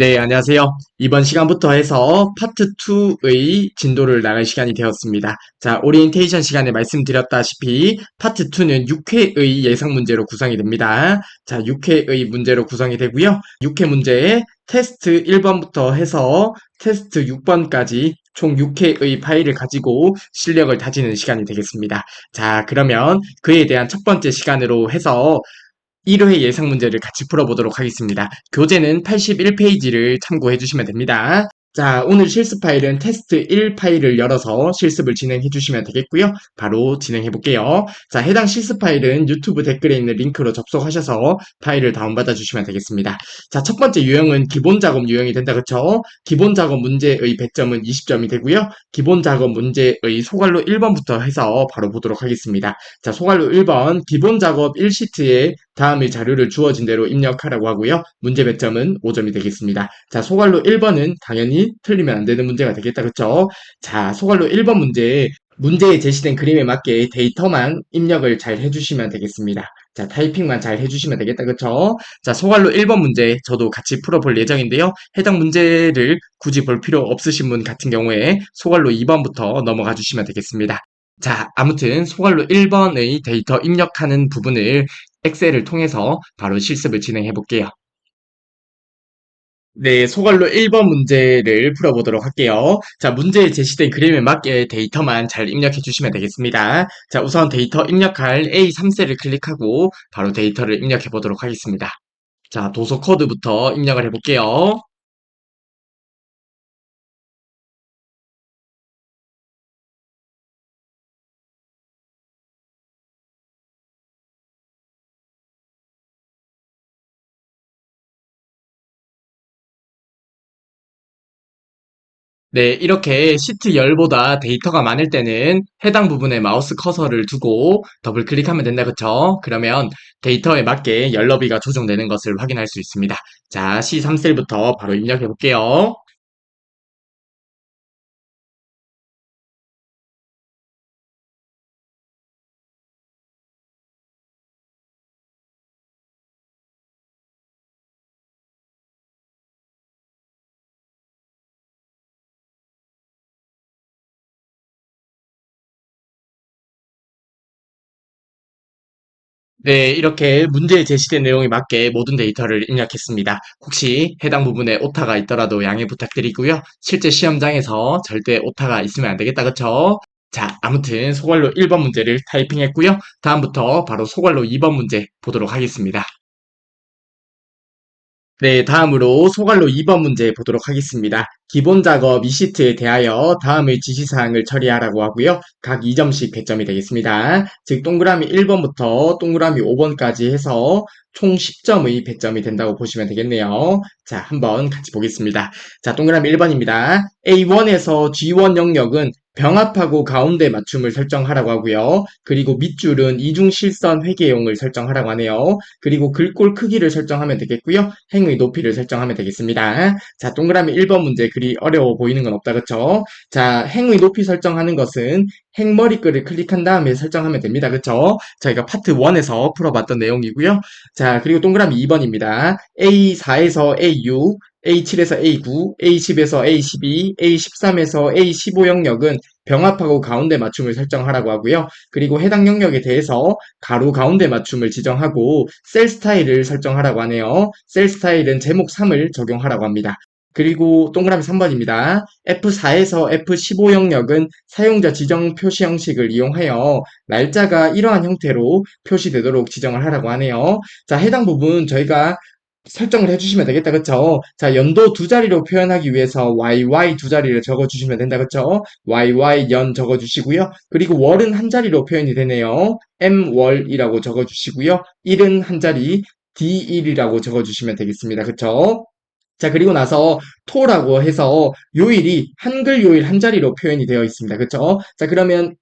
네, 안녕하세요. 이번 시간부터 해서 파트 2의 진도를 나갈 시간이 되었습니다. 자, 오리엔테이션 시간에 말씀드렸다시피 파트 2는 6회의 예상 문제로 구성이 됩니다. 자, 6회의 문제로 구성이 되고요. 6회 문제에 테스트 1번부터 해서 테스트 6번까지 총 6회의 파일을 가지고 실력을 다지는 시간이 되겠습니다. 자, 그러면 그에 대한 첫 번째 시간으로 해서 1회 예상 문제를 같이 풀어보도록 하겠습니다. 교재는 81페이지를 참고해 주시면 됩니다. 자, 오늘 실습 파일은 테스트 1 파일을 열어서 실습을 진행해 주시면 되겠고요. 바로 진행해 볼게요. 자, 해당 실습 파일은 유튜브 댓글에 있는 링크로 접속하셔서 파일을 다운받아 주시면 되겠습니다. 자, 첫 번째 유형은 기본 작업 유형이 된다, 그쵸? 기본 작업 문제의 배점은 20점이 되고요. 기본 작업 문제의 소괄로 1번부터 해서 바로 보도록 하겠습니다. 자, 소괄로 1번 기본 작업 1시트에 다음의 자료를 주어진 대로 입력하라고 하고요. 문제 배점은 5점이 되겠습니다. 자, 소괄로 1번은 당연히 틀리면 안 되는 문제가 되겠다. 그쵸? 자, 소괄로 1번 문제에 제시된 그림에 맞게 데이터만 입력을 잘 해주시면 되겠습니다. 자, 타이핑만 잘 해주시면 되겠다. 그쵸? 자, 소괄로 1번 문제 저도 같이 풀어볼 예정인데요. 해당 문제를 굳이 볼 필요 없으신 분 같은 경우에 소괄로 2번부터 넘어가 주시면 되겠습니다. 자, 아무튼 소괄로 1번의 데이터 입력하는 부분을 엑셀을 통해서 바로 실습을 진행해 볼게요. 네, 소괄로 1번 문제를 풀어보도록 할게요. 자, 문제에 제시된 그림에 맞게 데이터만 잘 입력해 주시면 되겠습니다. 자, 우선 데이터 입력할 A3셀을 클릭하고 바로 데이터를 입력해 보도록 하겠습니다. 자, 도서 코드부터 입력을 해볼게요. 네, 이렇게 시트 열보다 데이터가 많을 때는 해당 부분에 마우스 커서를 두고 더블 클릭하면 된다, 그쵸? 그러면 데이터에 맞게 열 너비가 조정되는 것을 확인할 수 있습니다. 자, C3셀부터 바로 입력해 볼게요. 네, 이렇게 문제에 제시된 내용에 맞게 모든 데이터를 입력했습니다. 혹시 해당 부분에 오타가 있더라도 양해 부탁드리고요. 실제 시험장에서 절대 오타가 있으면 안 되겠다, 그쵸? 자, 아무튼 소괄로 1번 문제를 타이핑했고요. 다음부터 바로 소괄로 2번 문제 보도록 하겠습니다. 네, 다음으로 소괄로 2번 문제 보도록 하겠습니다. 기본 작업 2시트에 대하여 다음의 지시사항을 처리하라고 하고요. 각 2점씩 배점이 되겠습니다. 즉, 동그라미 1번부터 동그라미 5번까지 해서 총 10점의 배점이 된다고 보시면 되겠네요. 자, 한번 같이 보겠습니다. 자, 동그라미 1번입니다. A1에서 G1 영역은 병합하고 가운데 맞춤을 설정하라고 하고요. 그리고 밑줄은 이중실선 회계용을 설정하라고 하네요. 그리고 글꼴 크기를 설정하면 되겠고요. 행의 높이를 설정하면 되겠습니다. 자, 동그라미 1번 문제 그리 어려워 보이는 건 없다, 그쵸? 자, 행의 높이 설정하는 것은 행머리글을 클릭한 다음에 설정하면 됩니다. 그쵸? 저희가 파트 1에서 풀어봤던 내용이고요. 자, 그리고 동그라미 2번입니다. A4에서 A6, A7에서 A9, A10에서 A12, A13에서 A15 영역은 병합하고 가운데 맞춤을 설정하라고 하고요. 그리고 해당 영역에 대해서 가로 가운데 맞춤을 지정하고 셀 스타일을 설정하라고 하네요. 셀 스타일은 제목 3을 적용하라고 합니다. 그리고 동그라미 3번입니다. F4에서 F15 영역은 사용자 지정 표시 형식을 이용하여 날짜가 이러한 형태로 표시되도록 지정을 하라고 하네요. 자, 해당 부분 저희가 설정을 해주시면 되겠다, 그쵸? 자, 연도 두 자리로 표현하기 위해서 YY 두 자리를 적어주시면 된다, 그쵸? YY 연 적어주시고요. 그리고 월은 한 자리로 표현이 되네요. M월이라고 적어주시고요. 일은 한 자리, D1이라고 적어주시면 되겠습니다, 그쵸? 자, 그리고 나서 토라고 해서 요일이 한글 요일 한 자리로 표현이 되어 있습니다. 그쵸? 자, 그러면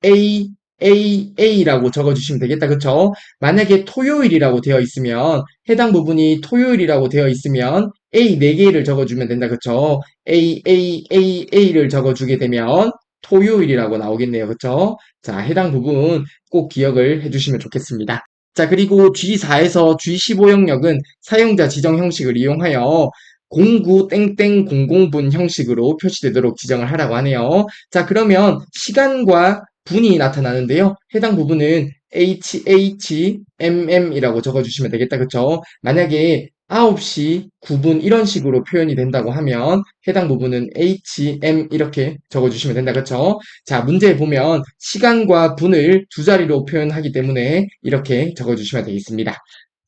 A라고 적어주시면 되겠다. 그쵸? 만약에 토요일이라고 되어 있으면 해당 부분이 토요일이라고 되어 있으면 A 4개를 적어주면 된다. 그쵸? A를 적어주게 되면 토요일이라고 나오겠네요. 그쵸? 자, 해당 부분 꼭 기억을 해주시면 좋겠습니다. 자, 그리고 G4에서 G15 영역은 사용자 지정 형식을 이용하여 09 땡땡 00분 형식으로 표시되도록 지정을 하라고 하네요. 자, 그러면 시간과 분이 나타나는데요. 해당 부분은 HHMM이라고 적어주시면 되겠다. 그쵸? 만약에 9시 9분 이런 식으로 표현이 된다고 하면 해당 부분은 HM 이렇게 적어주시면 된다. 그쵸? 자, 문제에 보면 시간과 분을 두 자리로 표현하기 때문에 이렇게 적어주시면 되겠습니다.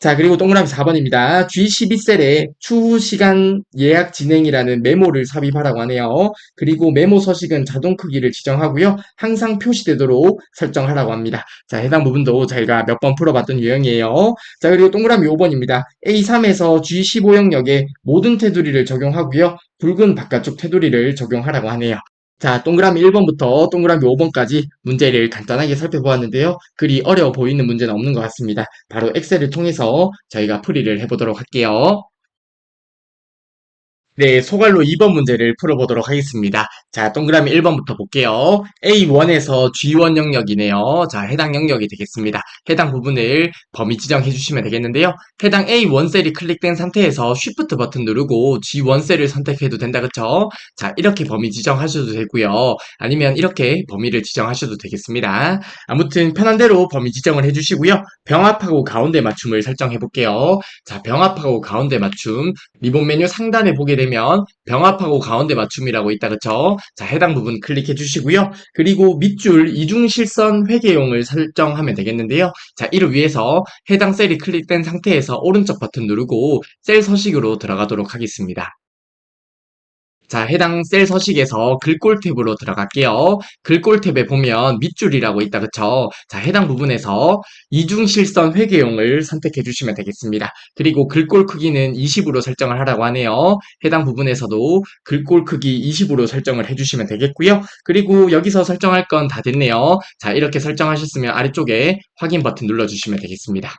자, 그리고 동그라미 4번입니다. G12셀에 추후 시간 예약 진행이라는 메모를 삽입하라고 하네요. 그리고 메모 서식은 자동 크기를 지정하고요. 항상 표시되도록 설정하라고 합니다. 자, 해당 부분도 저희가 몇 번 풀어봤던 유형이에요. 자, 그리고 동그라미 5번입니다. A3에서 G15 영역에 모든 테두리를 적용하고요. 붉은 바깥쪽 테두리를 적용하라고 하네요. 자, 동그라미 1번부터 동그라미 5번까지 문제를 간단하게 살펴보았는데요. 그리 어려워 보이는 문제는 없는 것 같습니다. 바로 엑셀을 통해서 저희가 풀이를 해보도록 할게요. 네, 소갈로 2번 문제를 풀어보도록 하겠습니다. 자, 동그라미 1번부터 볼게요. A1에서 G1 영역이네요. 자, 해당 영역이 되겠습니다. 해당 부분을 범위 지정해 주시면 되겠는데요. 해당 A1 셀이 클릭된 상태에서 Shift 버튼 누르고 G1 셀을 선택해도 된다, 그쵸? 자, 이렇게 범위 지정하셔도 되고요. 아니면 이렇게 범위를 지정하셔도 되겠습니다. 아무튼 편한 대로 범위 지정을 해주시고요. 병합하고 가운데 맞춤을 설정해 볼게요. 자, 병합하고 가운데 맞춤. 리본 메뉴 상단에 보게 되면 병합하고 가운데 맞춤이라고 있다. 그쵸? 자, 해당 부분 클릭해 주시고요. 그리고 밑줄 이중실선 회계용을 설정하면 되겠는데요. 자, 이를 위해서 해당 셀이 클릭된 상태에서 오른쪽 버튼 누르고 셀 서식으로 들어가도록 하겠습니다. 자, 해당 셀 서식에서 글꼴 탭으로 들어갈게요. 글꼴 탭에 보면 밑줄이라고 있다. 그쵸? 자, 해당 부분에서 이중실선 회계용을 선택해 주시면 되겠습니다. 그리고 글꼴 크기는 20으로 설정을 하라고 하네요. 해당 부분에서도 글꼴 크기 20으로 설정을 해주시면 되겠고요. 그리고 여기서 설정할 건 다 됐네요. 자, 이렇게 설정하셨으면 아래쪽에 확인 버튼 눌러주시면 되겠습니다.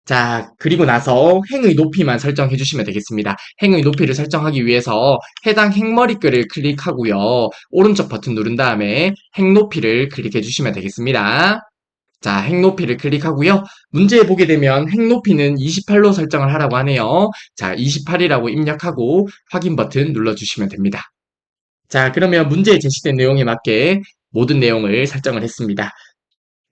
자, 그리고 나서 행의 높이만 설정해 주시면 되겠습니다. 행의 높이를 설정하기 위해서 해당 행머리글을 클릭하고요. 오른쪽 버튼 누른 다음에 행 높이를 클릭해 주시면 되겠습니다. 자, 행 높이를 클릭하고요. 문제에 보게 되면 행 높이는 28로 설정을 하라고 하네요. 자, 28이라고 입력하고 확인 버튼 눌러주시면 됩니다. 자, 그러면 문제에 제시된 내용에 맞게 모든 내용을 설정을 했습니다.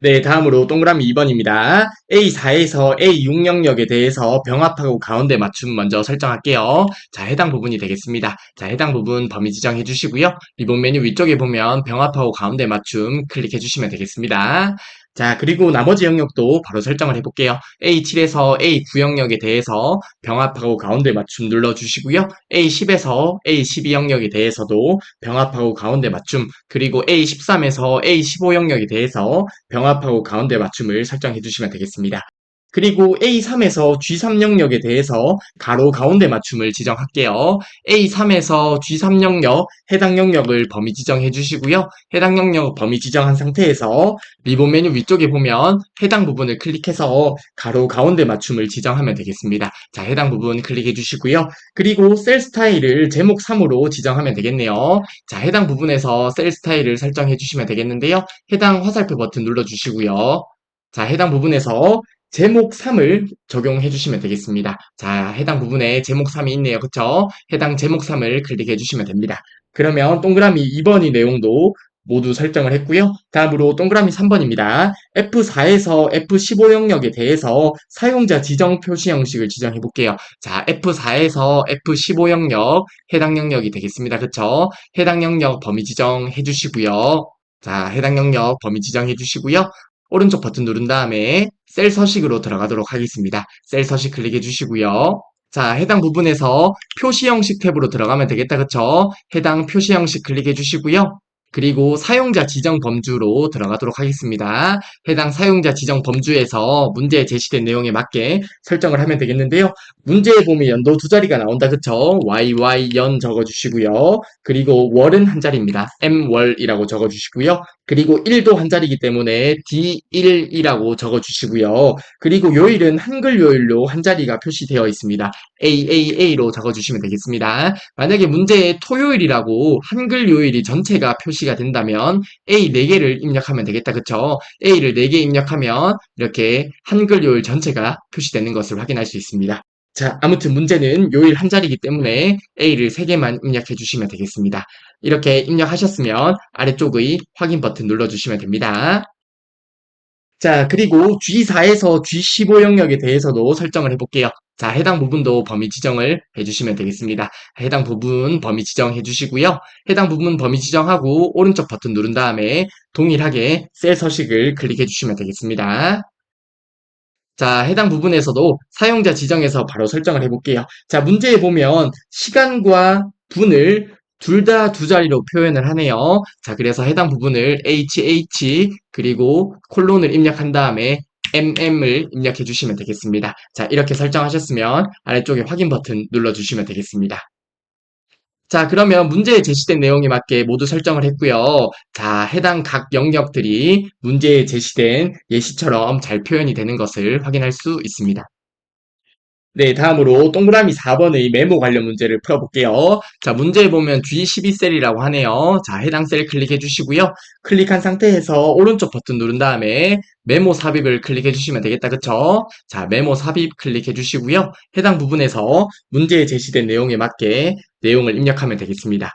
네, 다음으로 동그라미 2번입니다. A4에서 A6 영역에 대해서 병합하고 가운데 맞춤 먼저 설정할게요. 자, 해당 부분이 되겠습니다. 자, 해당 부분 범위 지정해 주시고요. 리본 메뉴 위쪽에 보면 병합하고 가운데 맞춤 클릭해 주시면 되겠습니다. 자, 그리고 나머지 영역도 바로 설정을 해볼게요. A7에서 A9 영역에 대해서 병합하고 가운데 맞춤 눌러주시고요. A10에서 A12 영역에 대해서도 병합하고 가운데 맞춤, 그리고 A13에서 A15 영역에 대해서 병합하고 가운데 맞춤을 설정해 주시면 되겠습니다. 그리고 A3에서 G3 영역에 대해서 가로 가운데 맞춤을 지정할게요. A3에서 G3 영역, 해당 영역을 범위 지정해 주시고요. 해당 영역 범위 지정한 상태에서 리본 메뉴 위쪽에 보면 해당 부분을 클릭해서 가로 가운데 맞춤을 지정하면 되겠습니다. 자, 해당 부분 클릭해 주시고요. 그리고 셀 스타일을 제목 3으로 지정하면 되겠네요. 자, 해당 부분에서 셀 스타일을 설정해 주시면 되겠는데요. 해당 화살표 버튼 눌러 주시고요. 자, 해당 부분에서 제목 3을 적용해 주시면 되겠습니다. 자, 해당 부분에 제목 3이 있네요. 그쵸? 해당 제목 3을 클릭해 주시면 됩니다. 그러면 동그라미 2번의 내용도 모두 설정을 했고요. 다음으로 동그라미 3번입니다. F4에서 F15 영역에 대해서 사용자 지정 표시 형식을 지정해 볼게요. 자, F4에서 F15 영역, 해당 영역이 되겠습니다. 그쵸? 해당 영역 범위 지정해 주시고요. 자, 해당 영역 범위 지정해 주시고요. 오른쪽 버튼 누른 다음에 셀 서식으로 들어가도록 하겠습니다. 셀 서식 클릭해 주시고요. 자, 해당 부분에서 표시 형식 탭으로 들어가면 되겠다. 그쵸? 해당 표시 형식 클릭해 주시고요. 그리고 사용자 지정 범주로 들어가도록 하겠습니다. 해당 사용자 지정 범주에서 문제에 제시된 내용에 맞게 설정을 하면 되겠는데요. 문제에 보면 연도 두 자리가 나온다. 그쵸? YY 연 적어주시고요. 그리고 월은 한 자리입니다. M월이라고 적어주시고요. 그리고 1도 한 자리이기 때문에 D1이라고 적어주시고요. 그리고 요일은 한글 요일로 한 자리가 표시되어 있습니다. AAA로 적어주시면 되겠습니다. 만약에 문제에 토요일이라고 한글 요일이 전체가 표시가 된다면 A 4개를 입력하면 되겠다. 그쵸? A를 4개 입력하면 이렇게 한글 요일 전체가 표시되는 것을 확인할 수 있습니다. 자, 아무튼 문제는 요일 한 자리이기 때문에 A를 3개만 입력해 주시면 되겠습니다. 이렇게 입력하셨으면 아래쪽의 확인 버튼 눌러주시면 됩니다. 자, 그리고 G4에서 G15 영역에 대해서도 설정을 해볼게요. 자, 해당 부분도 범위 지정을 해주시면 되겠습니다. 해당 부분 범위 지정해 주시고요. 해당 부분 범위 지정하고 오른쪽 버튼 누른 다음에 동일하게 셀 서식을 클릭해 주시면 되겠습니다. 자, 해당 부분에서도 사용자 지정에서 바로 설정을 해볼게요. 자, 문제에 보면 시간과 분을 둘 다 두 자리로 표현을 하네요. 자, 그래서 해당 부분을 HH 그리고 콜론을 입력한 다음에 MM을 입력해 주시면 되겠습니다. 자, 이렇게 설정하셨으면 아래쪽에 확인 버튼 눌러주시면 되겠습니다. 자, 그러면 문제에 제시된 내용에 맞게 모두 설정을 했고요. 자, 해당 각 영역들이 문제에 제시된 예시처럼 잘 표현이 되는 것을 확인할 수 있습니다. 네, 다음으로 동그라미 4번의 메모 관련 문제를 풀어볼게요. 자, 문제에 보면 G12셀이라고 하네요. 자, 해당 셀 클릭해 주시고요. 클릭한 상태에서 오른쪽 버튼 누른 다음에 메모 삽입을 클릭해 주시면 되겠다. 그쵸? 자, 메모 삽입 클릭해 주시고요. 해당 부분에서 문제에 제시된 내용에 맞게 내용을 입력하면 되겠습니다.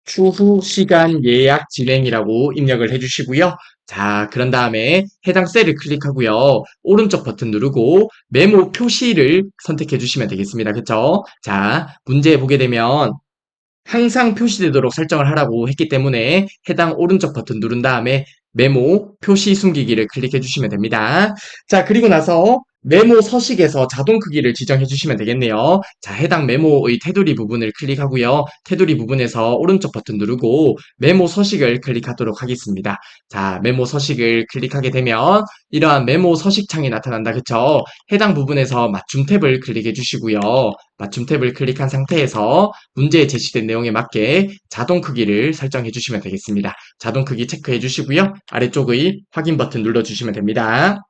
추후 시간 예약 진행이라고 입력을 해주시고요. 자, 그런 다음에 해당 셀을 클릭하고요. 오른쪽 버튼 누르고 메모 표시를 선택해 주시면 되겠습니다. 그쵸? 자, 문제 보게 되면 항상 표시되도록 설정을 하라고 했기 때문에 해당 오른쪽 버튼 누른 다음에 메모 표시 숨기기를 클릭해 주시면 됩니다. 자, 그리고 나서 메모 서식에서 자동 크기를 지정해 주시면 되겠네요. 자, 해당 메모의 테두리 부분을 클릭하고요. 테두리 부분에서 오른쪽 버튼 누르고 메모 서식을 클릭하도록 하겠습니다. 자, 메모 서식을 클릭하게 되면 이러한 메모 서식 창이 나타난다. 그쵸? 해당 부분에서 맞춤 탭을 클릭해 주시고요. 맞춤 탭을 클릭한 상태에서 문제에 제시된 내용에 맞게 자동 크기를 설정해 주시면 되겠습니다. 자동 크기 체크해 주시고요. 아래쪽의 확인 버튼 눌러 주시면 됩니다.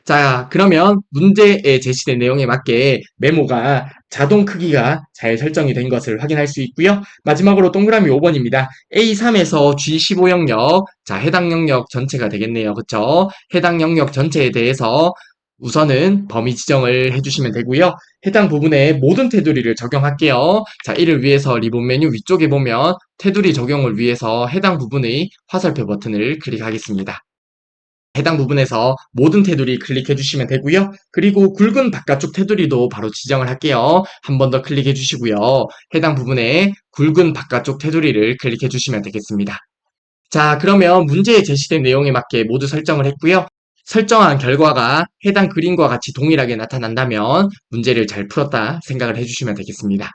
자, 그러면 문제에 제시된 내용에 맞게 메모가 자동 크기가 잘 설정이 된 것을 확인할 수 있고요. 마지막으로 동그라미 5번입니다. A3에서 G15 영역, 자, 해당 영역 전체가 되겠네요. 그쵸? 해당 영역 전체에 대해서 우선은 범위 지정을 해주시면 되고요. 해당 부분에 모든 테두리를 적용할게요. 자, 이를 위해서 리본 메뉴 위쪽에 보면 테두리 적용을 위해서 해당 부분의 화살표 버튼을 클릭하겠습니다. 해당 부분에서 모든 테두리 클릭해 주시면 되고요. 그리고 굵은 바깥쪽 테두리도 바로 지정을 할게요. 한 번 더 클릭해 주시고요. 해당 부분에 굵은 바깥쪽 테두리를 클릭해 주시면 되겠습니다. 자, 그러면 문제에 제시된 내용에 맞게 모두 설정을 했고요. 설정한 결과가 해당 그림과 같이 동일하게 나타난다면 문제를 잘 풀었다 생각을 해주시면 되겠습니다.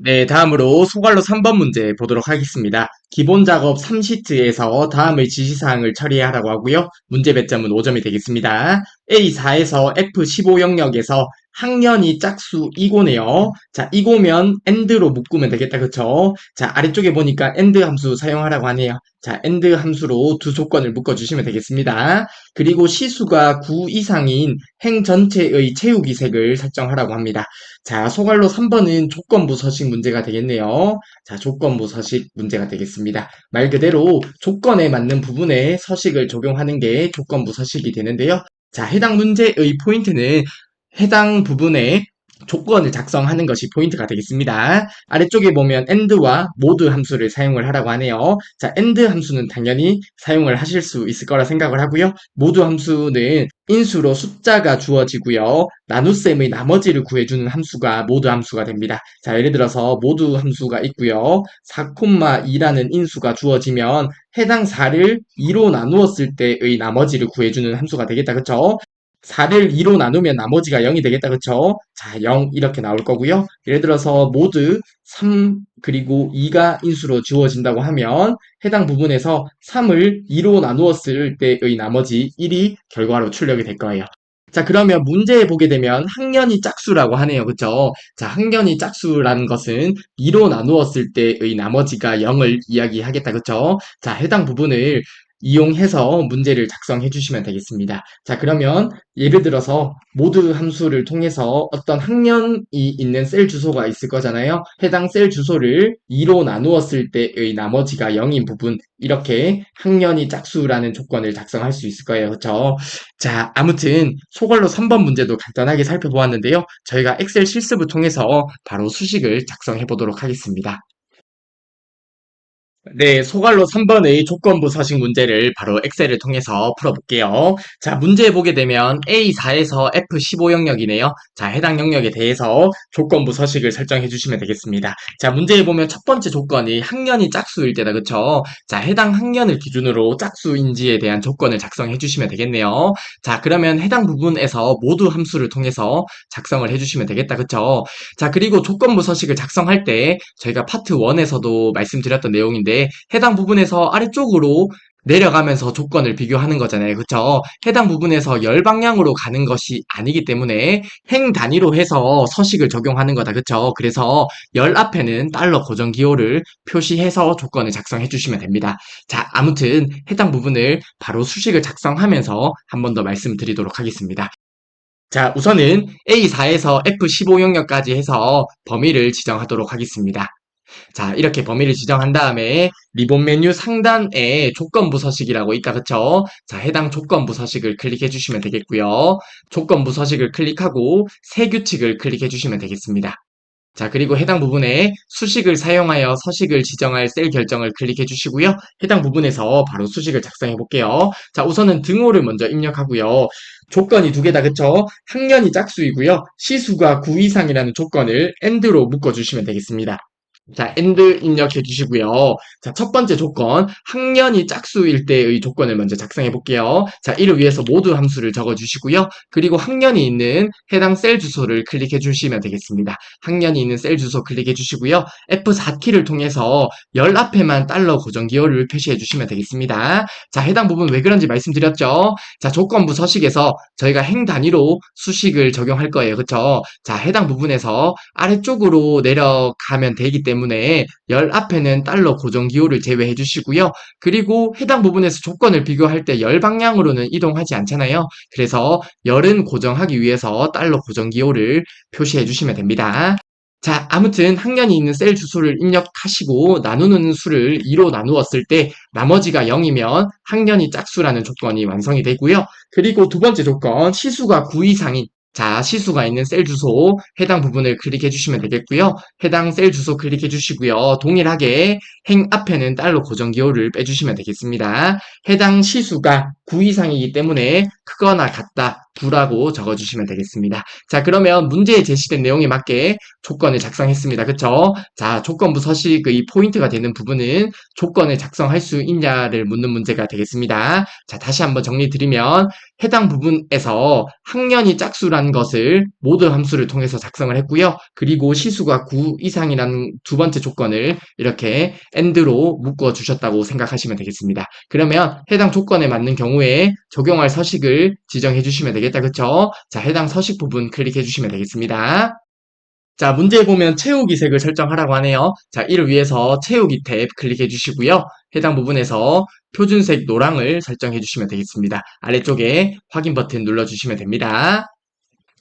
네, 다음으로 소괄로 3번 문제 보도록 하겠습니다. 기본 작업 3시트에서 다음의 지시사항을 처리하라고 하고요. 문제 배점은 5점이 되겠습니다. A4에서 F15 영역에서 학년이 짝수 이고네요. 자, 이고면 AND로 묶으면 되겠다. 그쵸? 자, 아래쪽에 보니까 AND 함수 사용하라고 하네요. 자, AND 함수로 두 조건을 묶어주시면 되겠습니다. 그리고 시수가 9 이상인 행 전체의 채우기 색을 설정하라고 합니다. 자, 소괄로 3번은 조건부 서식 문제가 되겠네요. 자, 조건부 서식 문제가 되겠습니다. 말 그대로 조건에 맞는 부분에 서식을 적용하는 게 조건부 서식이 되는데요. 자, 해당 문제의 포인트는 해당 부분에 조건을 작성하는 것이 포인트가 되겠습니다. 아래쪽에 보면 AND와 MOD 함수를 사용을 하라고 하네요. 자, AND 함수는 당연히 사용을 하실 수 있을 거라 생각을 하고요. MOD 함수는 인수로 숫자가 주어지고요. 나눗셈의 나머지를 구해주는 함수가 MOD 함수가 됩니다. 자, 예를 들어서 MOD 함수가 있고요. 4,2라는 인수가 주어지면 해당 4를 2로 나누었을 때의 나머지를 구해주는 함수가 되겠다. 그쵸? 4를 2로 나누면 나머지가 0이 되겠다. 그쵸? 자, 0 이렇게 나올 거고요. 예를 들어서 모드 3 그리고 2가 인수로 지워진다고 하면 해당 부분에서 3을 2로 나누었을 때의 나머지 1이 결과로 출력이 될 거예요. 자, 그러면 문제에 보게 되면 학년이 짝수라고 하네요. 그쵸? 자, 학년이 짝수라는 것은 2로 나누었을 때의 나머지가 0을 이야기하겠다. 그쵸? 자, 해당 부분을 이용해서 문제를 작성해 주시면 되겠습니다. 자, 그러면 예를 들어서 모드 함수를 통해서 어떤 학년이 있는 셀 주소가 있을 거잖아요. 해당 셀 주소를 2로 나누었을 때의 나머지가 0인 부분, 이렇게 학년이 짝수라는 조건을 작성할 수 있을 거예요. 그렇죠? 자, 아무튼 소괄로 3번 문제도 간단하게 살펴보았는데요. 저희가 엑셀 실습을 통해서 바로 수식을 작성해 보도록 하겠습니다. 네, 소괄로 3번의 조건부 서식 문제를 바로 엑셀을 통해서 풀어볼게요. 자, 문제 보게 되면 A4에서 F15 영역이네요. 자, 해당 영역에 대해서 조건부 서식을 설정해 주시면 되겠습니다. 자, 문제에 보면 첫 번째 조건이 학년이 짝수일 때다, 그쵸? 자, 해당 학년을 기준으로 짝수인지에 대한 조건을 작성해 주시면 되겠네요. 자, 그러면 해당 부분에서 모두 함수를 통해서 작성을 해 주시면 되겠다, 그쵸? 자, 그리고 조건부 서식을 작성할 때 저희가 파트 1에서도 말씀드렸던 내용인데 해당 부분에서 아래쪽으로 내려가면서 조건을 비교하는 거잖아요. 그쵸? 해당 부분에서 열 방향으로 가는 것이 아니기 때문에 행 단위로 해서 서식을 적용하는 거다. 그쵸? 그래서 열 앞에는 달러 고정 기호를 표시해서 조건을 작성해 주시면 됩니다. 자, 아무튼 해당 부분을 바로 수식을 작성하면서 한 번 더 말씀드리도록 하겠습니다. 자, 우선은 A4에서 F15 영역까지 해서 범위를 지정하도록 하겠습니다. 자, 이렇게 범위를 지정한 다음에 리본 메뉴 상단에 조건부 서식이라고 있다, 그쵸? 자, 해당 조건부 서식을 클릭해 주시면 되겠고요. 조건부 서식을 클릭하고 새 규칙을 클릭해 주시면 되겠습니다. 자, 그리고 해당 부분에 수식을 사용하여 서식을 지정할 셀 결정을 클릭해 주시고요. 해당 부분에서 바로 수식을 작성해 볼게요. 자, 우선은 등호를 먼저 입력하고요. 조건이 두 개다, 그쵸? 학년이 짝수이고요. 시수가 9 이상이라는 조건을 AND로 묶어주시면 되겠습니다. 자, AND 입력해 주시고요. 자, 첫 번째 조건, 학년이 짝수일 때의 조건을 먼저 작성해 볼게요. 자, 이를 위해서 모두 함수를 적어 주시고요. 그리고 학년이 있는 해당 셀 주소를 클릭해 주시면 되겠습니다. 학년이 있는 셀 주소 클릭해 주시고요. F4키를 통해서 열 앞에만 달러 고정 기호를 표시해 주시면 되겠습니다. 자, 해당 부분 왜 그런지 말씀드렸죠? 자, 조건부 서식에서 저희가 행 단위로 수식을 적용할 거예요. 그쵸? 자, 해당 부분에서 아래쪽으로 내려가면 되기 때문에 열 앞에는 달러 고정 기호를 제외해 주시고요. 그리고 해당 부분에서 조건을 비교할 때 열 방향으로는 이동하지 않잖아요. 그래서 열은 고정하기 위해서 달러 고정 기호를 표시해 주시면 됩니다. 자, 아무튼 학년이 있는 셀 주소를 입력하시고 나누는 수를 2로 나누었을 때 나머지가 0이면 학년이 짝수라는 조건이 완성이 되고요. 그리고 두 번째 조건, 시수가 9 이상인, 자, 시수가 있는 셀 주소 해당 부분을 클릭해 주시면 되겠고요. 해당 셀 주소 클릭해 주시고요. 동일하게 행 앞에는 달러 고정 기호를 빼주시면 되겠습니다. 해당 시수가 9 이상이기 때문에 크거나 같다 9라고 적어주시면 되겠습니다. 자, 그러면 문제에 제시된 내용에 맞게 조건을 작성했습니다. 그쵸? 자, 조건부 서식의 포인트가 되는 부분은 조건을 작성할 수 있냐를 묻는 문제가 되겠습니다. 자, 다시 한번 정리 드리면 해당 부분에서 학년이 짝수라는 것을 모드 함수를 통해서 작성을 했고요. 그리고 시수가 9 이상이라는 두 번째 조건을 이렇게 AND로 묶어 주셨다고 생각하시면 되겠습니다. 그러면 해당 조건에 맞는 경우에 적용할 서식을 지정해 주시면 되겠다. 그쵸? 자, 해당 서식 부분 클릭해 주시면 되겠습니다. 자, 문제에 보면 채우기 색을 설정하라고 하네요. 자, 이를 위해서 채우기 탭 클릭해 주시고요. 해당 부분에서 표준색 노랑을 설정해 주시면 되겠습니다. 아래쪽에 확인 버튼 눌러주시면 됩니다.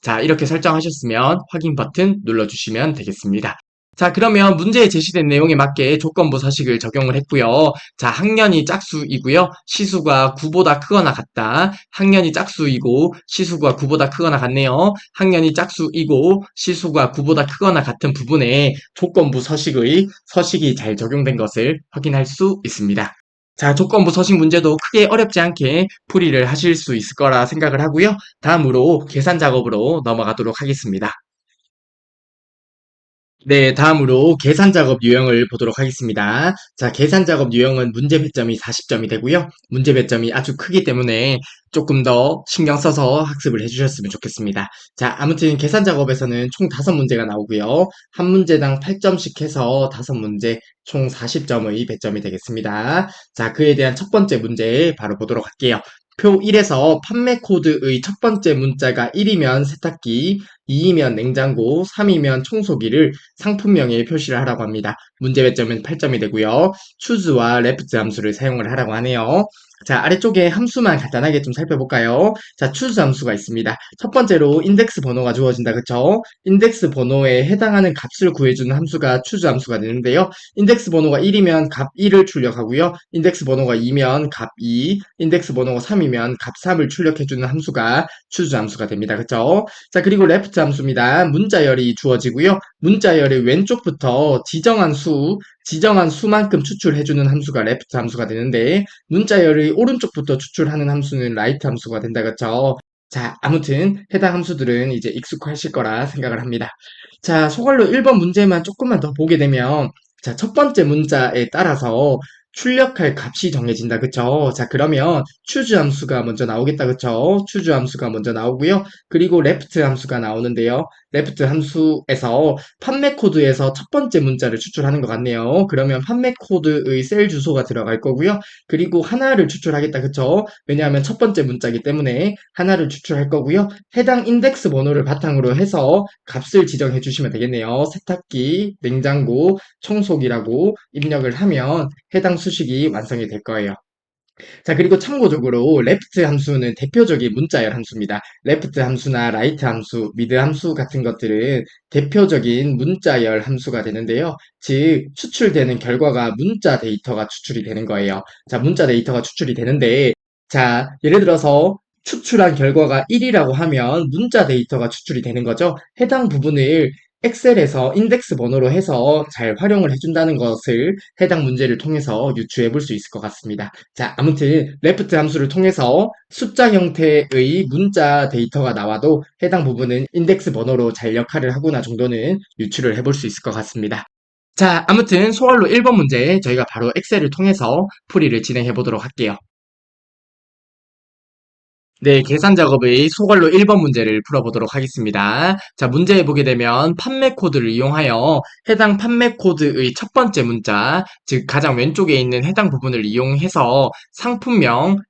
자, 이렇게 설정하셨으면 확인 버튼 눌러주시면 되겠습니다. 자, 그러면 문제에 제시된 내용에 맞게 조건부 서식을 적용을 했고요. 자, 학년이 짝수이고요. 시수가 9보다 크거나 같다. 학년이 짝수이고 시수가 9보다 크거나 같네요. 학년이 짝수이고 시수가 9보다 크거나 같은 부분에 조건부 서식이 잘 적용된 것을 확인할 수 있습니다. 자, 조건부 서식 문제도 크게 어렵지 않게 풀이를 하실 수 있을 거라 생각을 하고요. 다음으로 계산 작업으로 넘어가도록 하겠습니다. 네, 다음으로 계산 작업 유형을 보도록 하겠습니다. 자, 계산 작업 유형은 문제 배점이 40점이 되고요. 문제 배점이 아주 크기 때문에 조금 더 신경 써서 학습을 해주셨으면 좋겠습니다. 자, 아무튼 계산 작업에서는 총 5문제가 나오고요. 한 문제당 8점씩 해서 5문제 총 40점의 배점이 되겠습니다. 자, 그에 대한 첫 번째 문제 바로 보도록 할게요. 표 1에서 판매 코드의 첫 번째 문자가 1이면 세탁기, 2이면 냉장고, 3이면 청소기를 상품명에 표시를 하라고 합니다. 문제 배점은 8점이 되고요. choose와 left 함수를 사용을 하라고 하네요. 자, 아래쪽에 함수만 간단하게 좀 살펴볼까요? 자, choose 함수가 있습니다. 첫 번째로 인덱스 번호가 주어진다, 그쵸? 인덱스 번호에 해당하는 값을 구해주는 함수가 choose 함수가 되는데요. 인덱스 번호가 1이면 값 1을 출력하고요. 인덱스 번호가 2면 값 2, 인덱스 번호가 3이면 값 3을 출력해주는 함수가 choose 함수가 됩니다, 그쵸? 자, 그리고 left 함수입니다. 문자열이 주어지고요. 문자열의 왼쪽부터 지정한 수만큼 추출해주는 함수가 left 함수가 되는데, 문자열의 오른쪽부터 추출하는 함수는 right 함수가 된다, 그쵸? 자, 아무튼 해당 함수들은 이제 익숙하실 거라 생각을 합니다. 자, 소괄로 1번 문제만 조금만 더 보게 되면, 자, 첫 번째 문자에 따라서 출력할 값이 정해진다, 그쵸? 자, 그러면 choose 함수가 먼저 나오겠다, 그쵸? choose 함수가 먼저 나오고요. 그리고 left 함수가 나오는데요. left 함수에서 판매 코드에서 첫 번째 문자를 추출하는 것 같네요. 그러면 판매 코드의 셀 주소가 들어갈 거고요. 그리고 하나를 추출하겠다, 그쵸? 왜냐하면 첫 번째 문자이기 때문에 하나를 추출할 거고요. 해당 인덱스 번호를 바탕으로 해서 값을 지정해 주시면 되겠네요. 세탁기, 냉장고, 청소기라고 입력을 하면 해당 수식이 완성이 될 거예요. 자, 그리고 참고적으로 left 함수는 대표적인 문자열 함수입니다. left 함수나 right 함수, mid 함수 같은 것들은 대표적인 문자열 함수가 되는데요. 즉, 추출되는 결과가 문자 데이터가 추출이 되는 거예요. 자, 문자 데이터가 추출이 되는데, 자, 예를 들어서 추출한 결과가 1이라고 하면 문자 데이터가 추출이 되는 거죠. 해당 부분을 엑셀에서 인덱스 번호로 해서 잘 활용을 해준다는 것을 해당 문제를 통해서 유추해 볼 수 있을 것 같습니다. 자, 아무튼 레프트 함수를 통해서 숫자 형태의 문자 데이터가 나와도 해당 부분은 인덱스 번호로 잘 역할을 하구나 정도는 유추를 해볼 수 있을 것 같습니다. 자, 아무튼 소괄로 1번 문제 저희가 바로 엑셀을 통해서 풀이를 진행해 보도록 할게요. 네, 계산 작업의 소괄로 1번 문제를 풀어보도록 하겠습니다. 자, 문제에 보게 되면 판매 코드를 이용하여 해당 판매 코드의 첫 번째 문자, 즉 가장 왼쪽에 있는 해당 부분을 이용해서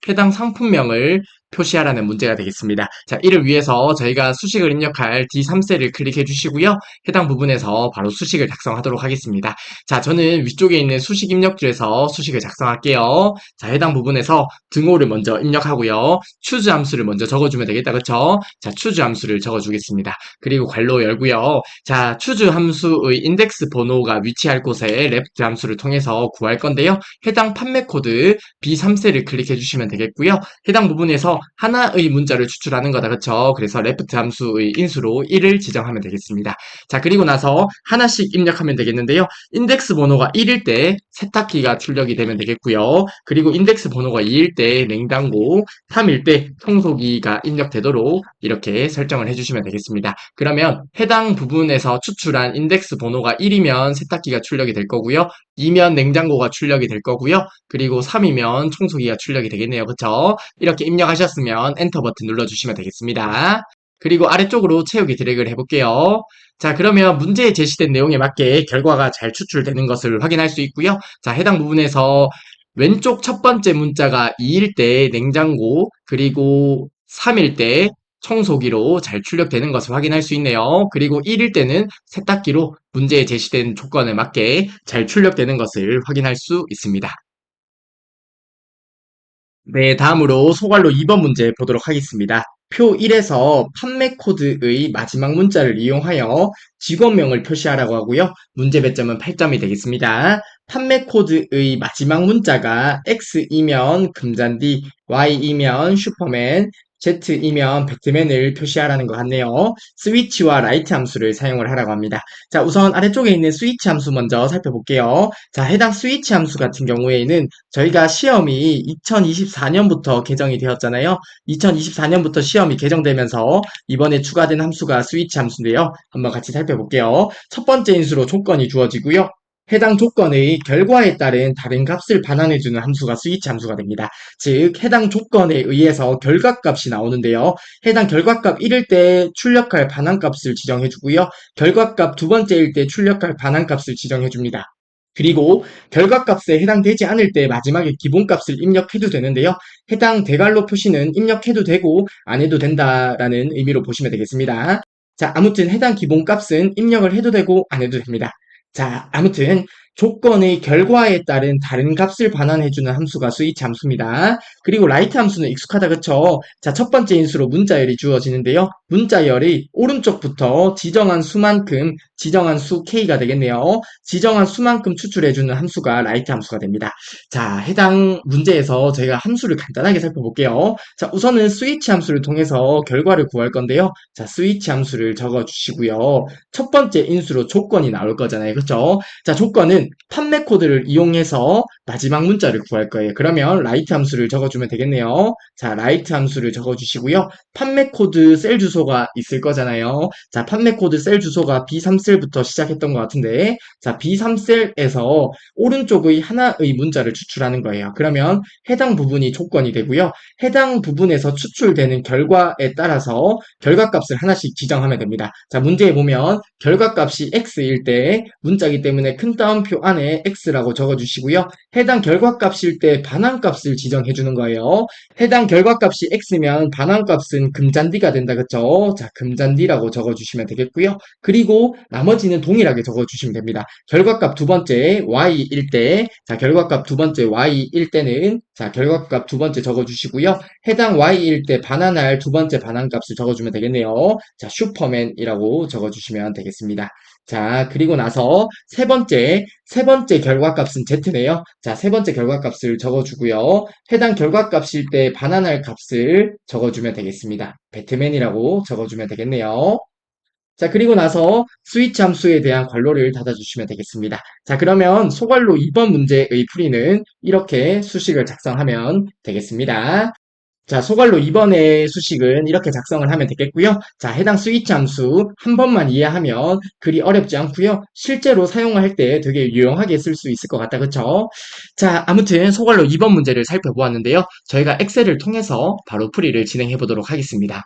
해당 상품명을 표시하라는 문제가 되겠습니다. 자, 이를 위해서 저희가 수식을 입력할 D3셀을 클릭해 주시고요. 해당 부분에서 바로 수식을 작성하도록 하겠습니다. 자, 저는 위쪽에 있는 수식 입력줄에서 수식을 작성할게요. 자, 해당 부분에서 등호를 먼저 입력하고요. choose 함수를 먼저 적어주면 되겠다. 그쵸? 자, choose 함수를 적어주겠습니다. 그리고 괄호 열고요. 자, choose 함수의 인덱스 번호가 위치할 곳에 left 함수를 통해서 구할 건데요. 해당 판매 코드 B3셀을 클릭해 주시면 되겠고요. 해당 부분에서 하나의 문자를 추출하는 거다. 그쵸? 그래서 left 함수의 인수로 1을 지정하면 되겠습니다. 자, 그리고 나서 하나씩 입력하면 되겠는데요. 인덱스 번호가 1일 때 세탁기가 출력이 되면 되겠고요. 그리고 인덱스 번호가 2일 때 냉장고, 3일 때 청소기가 입력되도록 이렇게 설정을 해주시면 되겠습니다. 그러면 해당 부분에서 추출한 인덱스 번호가 1이면 세탁기가 출력이 될 거고요. 2면 냉장고가 출력이 될 거고요. 그리고 3이면 청소기가 출력이 되겠네요. 그쵸? 이렇게 입력하셨으면 엔터 버튼 눌러주시면 되겠습니다. 그리고 아래쪽으로 채우기 드래그를 해볼게요. 자, 그러면 문제에 제시된 내용에 맞게 결과가 잘 추출되는 것을 확인할 수 있고요. 자, 해당 부분에서 왼쪽 첫 번째 문자가 2일 때 냉장고, 그리고 3일 때 청소기로 잘 출력되는 것을 확인할 수 있네요. 그리고 1일 때는 세탁기로 문제에 제시된 조건에 맞게 잘 출력되는 것을 확인할 수 있습니다. 네, 다음으로 소괄로 2번 문제 보도록 하겠습니다. 표 1에서 판매 코드의 마지막 문자를 이용하여 직원명을 표시하라고 하고요. 문제 배점은 8점이 되겠습니다. 판매 코드의 마지막 문자가 X이면 금잔디, Y이면 슈퍼맨, Z이면 배트맨을 표시하라는 것 같네요. 스위치와 라이트 함수를 사용을 하라고 합니다. 자, 우선 아래쪽에 있는 스위치 함수 먼저 살펴볼게요. 자, 해당 스위치 함수 같은 경우에는 저희가 시험이 2024년부터 개정이 되었잖아요. 2024년부터 시험이 개정되면서 이번에 추가된 함수가 스위치 함수인데요. 한번 같이 살펴볼게요. 첫 번째 인수로 조건이 주어지고요. 해당 조건의 결과에 따른 다른 값을 반환해주는 함수가 스위치 함수가 됩니다. 즉, 해당 조건에 의해서 결과값이 나오는데요. 해당 결과값 1일 때 출력할 반환값을 지정해주고요. 결과값 두 번째일 때 출력할 반환값을 지정해줍니다. 그리고 결과값에 해당되지 않을 때 마지막에 기본값을 입력해도 되는데요. 해당 대괄호 표시는 입력해도 되고 안 해도 된다라는 의미로 보시면 되겠습니다. 자, 아무튼 해당 기본값은 입력을 해도 되고 안 해도 됩니다. 자, 아무튼 조건의 결과에 따른 다른 값을 반환해주는 함수가 스위치 함수입니다. 그리고 라이트 함수는 익숙하다 그쵸? 자, 첫 번째 인수로 문자열이 주어지는데요. 문자열이 오른쪽부터 지정한 수만큼 지정한 수 k가 되겠네요. 지정한 수만큼 추출해주는 함수가 라이트 함수가 됩니다. 자, 해당 문제에서 저희가 함수를 간단하게 살펴볼게요. 자, 우선은 스위치 함수를 통해서 결과를 구할 건데요. 자, 스위치 함수를 적어 주시고요. 첫 번째 인수로 조건이 나올 거잖아요. 그렇죠? 자, 조건은 판매 코드를 이용해서 마지막 문자를 구할 거예요. 그러면 라이트 함수를 적어주면 되겠네요. 자, 라이트 함수를 적어주시고요. 판매 코드 셀 주소가 있을 거잖아요. 자, 판매 코드 셀 주소가 B3셀부터 시작했던 것 같은데, 자, B3셀에서 오른쪽의 하나의 문자를 추출하는 거예요. 그러면 해당 부분이 조건이 되고요. 해당 부분에서 추출되는 결과에 따라서 결과값을 하나씩 지정하면 됩니다. 자, 문제에 보면 결과값이 x일 때 문자이기 때문에 큰 따옴표 안에 x라고 적어주시고요. 해당 결과값일 때 반환값을 지정해 주는 거예요. 해당 결과값이 x면 반환값은 금잔디가 된다. 그쵸? 자, 금잔디라고 적어주시면 되겠고요. 그리고 나머지는 동일하게 적어주시면 됩니다. 결과값 두 번째 y일 때, 자, 결과값 두 번째 y일 때는, 자, 결과값 두 번째 적어주시고요. 해당 y일 때 반환할 두 번째 반환값을 적어주면 되겠네요. 자, 슈퍼맨이라고 적어주시면 되겠습니다. 자, 그리고 나서 세 번째 결과값은 z네요. 자, 세 번째 결과값을 적어주고요. 해당 결과값일 때 반환할 값을 적어주면 되겠습니다. 배트맨이라고 적어주면 되겠네요. 자, 그리고 나서 스위치 함수에 대한 괄호를 닫아주시면 되겠습니다. 자, 그러면 소괄로 2번 문제의 풀이는 이렇게 수식을 작성하면 되겠습니다. 자, 소괄로 2번의 수식은 이렇게 작성을 하면 되겠고요. 자, 해당 스위치 함수 한 번만 이해하면 그리 어렵지 않고요. 실제로 사용할 때 되게 유용하게 쓸 수 있을 것 같다. 그쵸? 자, 아무튼 소괄로 2번 문제를 살펴보았는데요. 저희가 엑셀을 통해서 바로 풀이를 진행해 보도록 하겠습니다.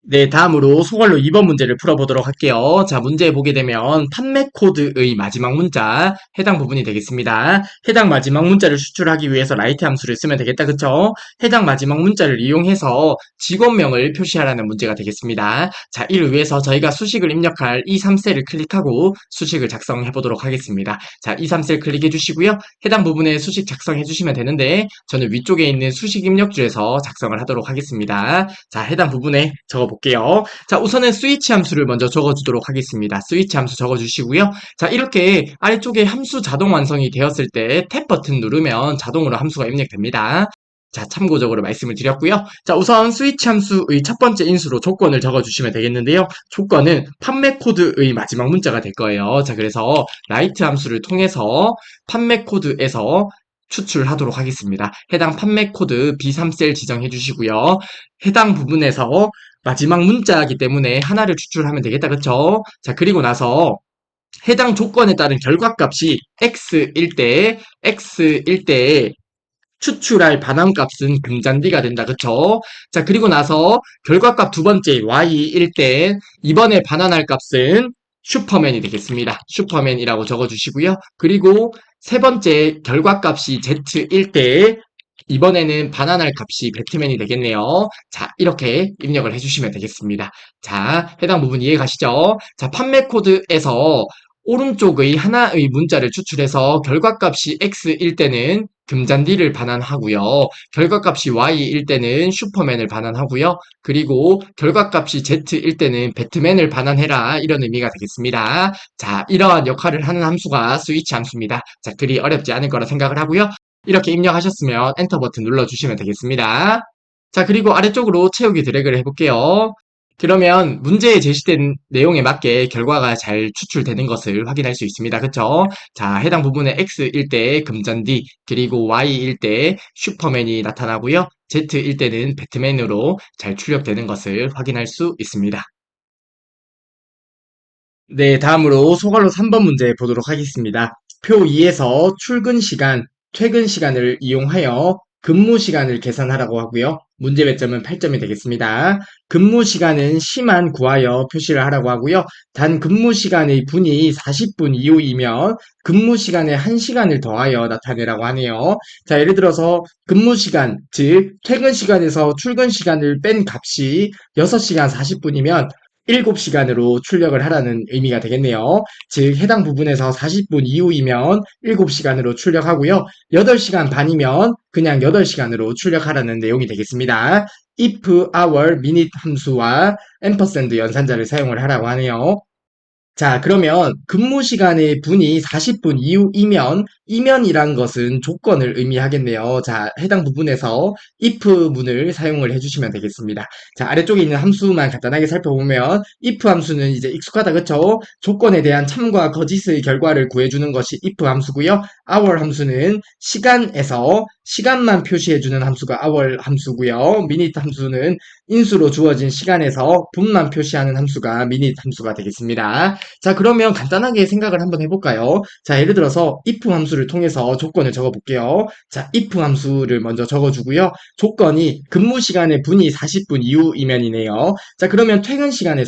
네, 다음으로 소괄로 2번 문제를 풀어보도록 할게요. 자, 문제 보게 되면 판매 코드의 마지막 문자 해당 부분이 되겠습니다. 해당 마지막 문자를 수출하기 위해서 라이트 함수를 쓰면 되겠다. 그쵸? 해당 마지막 문자를 이용해서 직원명을 표시하라는 문제가 되겠습니다. 자, 이를 위해서 저희가 수식을 입력할 이 3셀을 클릭하고 수식을 작성해 보도록 하겠습니다. 자, 이 3셀 클릭해 주시고요. 해당 부분에 수식 작성해 주시면 되는데 저는 위쪽에 있는 수식 입력줄에서 작성을 하도록 하겠습니다. 자, 해당 부분에 적어 볼게요. 자, 우선은 스위치 함수를 먼저 적어주도록 하겠습니다. 스위치 함수 적어주시고요. 자, 이렇게 아래쪽에 함수 자동 완성이 되었을 때 탭 버튼 누르면 자동으로 함수가 입력됩니다. 자, 참고적으로 말씀을 드렸고요. 자, 우선 스위치 함수의 첫 번째 인수로 조건을 적어주시면 되겠는데요. 조건은 판매 코드의 마지막 문자가 될 거예요. 자, 그래서 라이트 함수를 통해서 판매 코드에서 추출하도록 하겠습니다. 해당 판매 코드 B3셀 지정해 주시고요. 해당 부분에서 마지막 문자이기 때문에 하나를 추출하면 되겠다. 그쵸? 자, 그리고 나서 해당 조건에 따른 결과값이 x일 때 추출할 반환값은 금잔디가 된다. 그쵸? 자, 그리고 나서 결과값 두 번째 y일 때 이번에 반환할 값은 슈퍼맨이 되겠습니다. 슈퍼맨이라고 적어주시고요. 그리고 세 번째 결과값이 z일 때 이번에는 반환할 값이 배트맨이 되겠네요. 자, 이렇게 입력을 해주시면 되겠습니다. 자, 해당 부분 이해 가시죠? 자, 판매 코드에서 오른쪽의 하나의 문자를 추출해서 결과값이 x일 때는 금잔디를 반환하고요. 결과값이 y일 때는 슈퍼맨을 반환하고요. 그리고 결과값이 z일 때는 배트맨을 반환해라 이런 의미가 되겠습니다. 자, 이러한 역할을 하는 함수가 스위치 함수입니다. 자, 그리 어렵지 않을 거라 생각을 하고요. 이렇게 입력하셨으면 엔터 버튼 눌러주시면 되겠습니다. 자, 그리고 아래쪽으로 채우기 드래그를 해볼게요. 그러면 문제에 제시된 내용에 맞게 결과가 잘 추출되는 것을 확인할 수 있습니다. 그쵸? 자, 해당 부분에 X일 때 금잔디, 그리고 Y일 때 슈퍼맨이 나타나고요. Z일 때는 배트맨으로 잘 출력되는 것을 확인할 수 있습니다. 네, 다음으로 소괄로 3번 문제 보도록 하겠습니다. 표 2에서 출근 시간, 퇴근 시간을 이용하여 근무 시간을 계산하라고 하고요. 문제 배점은 8점이 되겠습니다. 근무 시간은 시만 구하여 표시를 하라고 하고요. 단 근무 시간의 분이 40분 이후이면 근무 시간에 1시간을 더하여 나타내라고 하네요. 자, 예를 들어서 근무 시간, 즉 퇴근 시간에서 출근 시간을 뺀 값이 6시간 40분이면 7시간으로 출력을 하라는 의미가 되겠네요. 즉 해당 부분에서 40분 이후이면 7시간으로 출력하고요. 8시간 반이면 그냥 8시간으로 출력하라는 내용이 되겠습니다. if, hour, minute 함수와 ampersand 연산자를 사용을 하라고 하네요. 자, 그러면 근무 시간의 분이 40분 이면이란 것은 조건을 의미하겠네요. 자, 해당 부분에서 if 문을 사용을 해주시면 되겠습니다. 자, 아래쪽에 있는 함수만 간단하게 살펴보면 if 함수는 이제 익숙하다, 그쵸? 조건에 대한 참과 거짓의 결과를 구해주는 것이 if 함수고요. hour 함수는 시간에서 시간만 표시해주는 함수가 hour 함수고요. minute 함수는 인수로 주어진 시간에서 분만 표시하는 함수가 minute 함수가 되겠습니다. 자, 그러면 간단하게 생각을 한번 해볼까요? 자, 예를 들어서 if 함수를 통해서 조건을 적어볼게요. 자, if 함수를 먼저 적어주고요. 조건이 근무 시간의 분이 40분 이후이면이네요. 자, 그러면 퇴근 시간의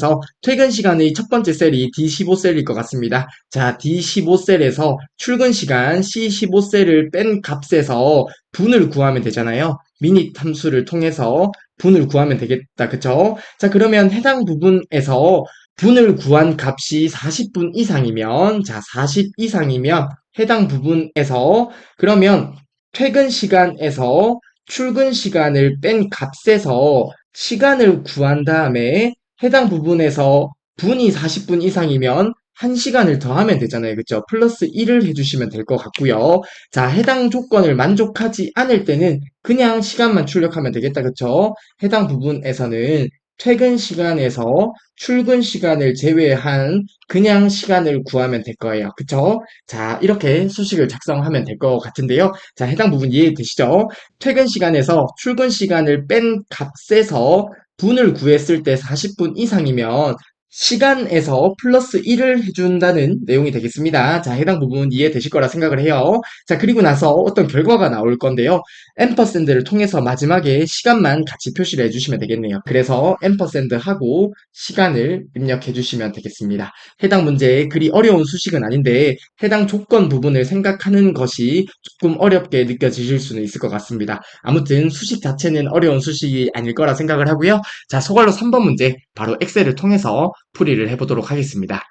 첫 번째 셀이 D15셀일 것 같습니다. 자, D15셀에서 출근 시간 C15셀을 뺀 값에서 분을 구하면 되잖아요. 미닛 함수를 통해서 분을 구하면 되겠다. 그쵸? 자, 그러면 해당 부분에서 분을 구한 값이 40분 이상이면, 자, 40 이상이면 해당 부분에서 그러면 퇴근 시간에서 출근 시간을 뺀 값에서 시간을 구한 다음에 해당 부분에서 분이 40분 이상이면 1시간을 더하면 되잖아요. 그쵸? 플러스 1을 해주시면 될 것 같고요. 자, 해당 조건을 만족하지 않을 때는 그냥 시간만 출력하면 되겠다. 그쵸? 해당 부분에서는 퇴근 시간에서 출근 시간을 제외한 그냥 시간을 구하면 될 거예요. 그쵸? 자, 이렇게 수식을 작성하면 될 것 같은데요. 자, 해당 부분 이해되시죠? 퇴근 시간에서 출근 시간을 뺀 값에서 분을 구했을 때 40분 이상이면 시간에서 플러스 1을 해준다는 내용이 되겠습니다. 자, 해당 부분 이해되실 거라 생각을 해요. 자, 그리고 나서 어떤 결과가 나올 건데요. 앰퍼샌드를 통해서 마지막에 시간만 같이 표시를 해주시면 되겠네요. 그래서 앰퍼샌드 하고 시간을 입력해 주시면 되겠습니다. 해당 문제 그리 어려운 수식은 아닌데 해당 조건 부분을 생각하는 것이 조금 어렵게 느껴지실 수는 있을 것 같습니다. 아무튼 수식 자체는 어려운 수식이 아닐 거라 생각을 하고요. 자, 소괄로 3번 문제 바로 엑셀을 통해서 풀이를 해보도록 하겠습니다.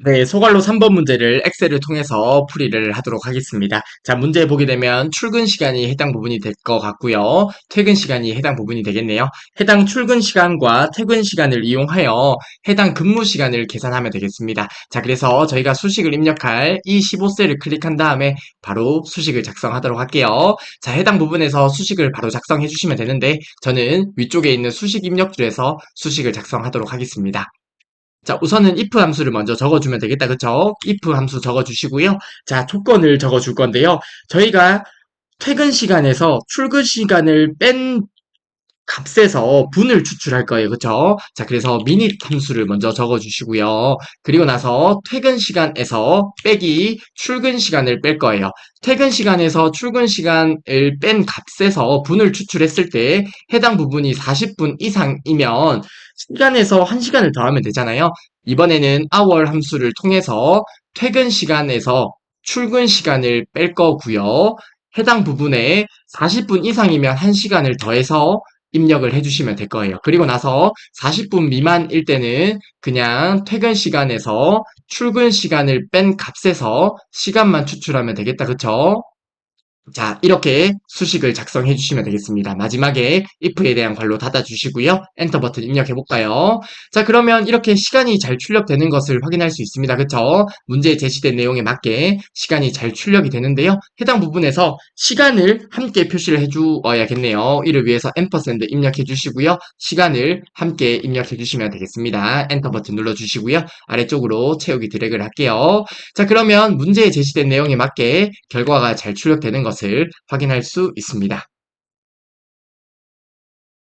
네, 소괄로 3번 문제를 엑셀을 통해서 풀이를 하도록 하겠습니다. 자, 문제 보게 되면 출근 시간이 해당 부분이 될 것 같고요. 퇴근 시간이 해당 부분이 되겠네요. 해당 출근 시간과 퇴근 시간을 이용하여 해당 근무 시간을 계산하면 되겠습니다. 자, 그래서 저희가 수식을 입력할 이 15셀을 클릭한 다음에 바로 수식을 작성하도록 할게요. 자, 해당 부분에서 수식을 바로 작성해 주시면 되는데 저는 위쪽에 있는 수식 입력줄에서 수식을 작성하도록 하겠습니다. 자, 우선은 if 함수를 먼저 적어주면 되겠다. 그쵸? if 함수 적어주시고요. 자, 조건을 적어줄 건데요. 저희가 퇴근 시간에서 출근 시간을 뺀 값에서 분을 추출할 거예요. 그쵸? 자, 그래서 minute 함수를 먼저 적어주시고요. 그리고 나서 퇴근 시간에서 빼기 출근 시간을 뺄 거예요. 퇴근 시간에서 출근 시간을 뺀 값에서 분을 추출했을 때 해당 부분이 40분 이상이면 시간에서 1시간을 더하면 되잖아요. 이번에는 hour 함수를 통해서 퇴근 시간에서 출근 시간을 뺄 거고요. 해당 부분에 40분 이상이면 1시간을 더해서 입력을 해주시면 될 거예요. 그리고 나서 40분 미만일 때는 그냥 퇴근 시간에서 출근 시간을 뺀 값에서 시간만 추출하면 되겠다. 그쵸? 자, 이렇게 수식을 작성해 주시면 되겠습니다. 마지막에 if에 대한 괄호 닫아주시고요. 엔터 버튼 입력해 볼까요? 자, 그러면 이렇게 시간이 잘 출력되는 것을 확인할 수 있습니다. 그쵸? 문제에 제시된 내용에 맞게 시간이 잘 출력이 되는데요. 해당 부분에서 시간을 함께 표시를 해 주어야겠네요. 이를 위해서 앰퍼샌드 입력해 주시고요. 시간을 함께 입력해 주시면 되겠습니다. 엔터 버튼 눌러주시고요. 아래쪽으로 채우기 드래그를 할게요. 자, 그러면 문제에 제시된 내용에 맞게 결과가 잘 출력되는 것을 확인할 수 있습니다.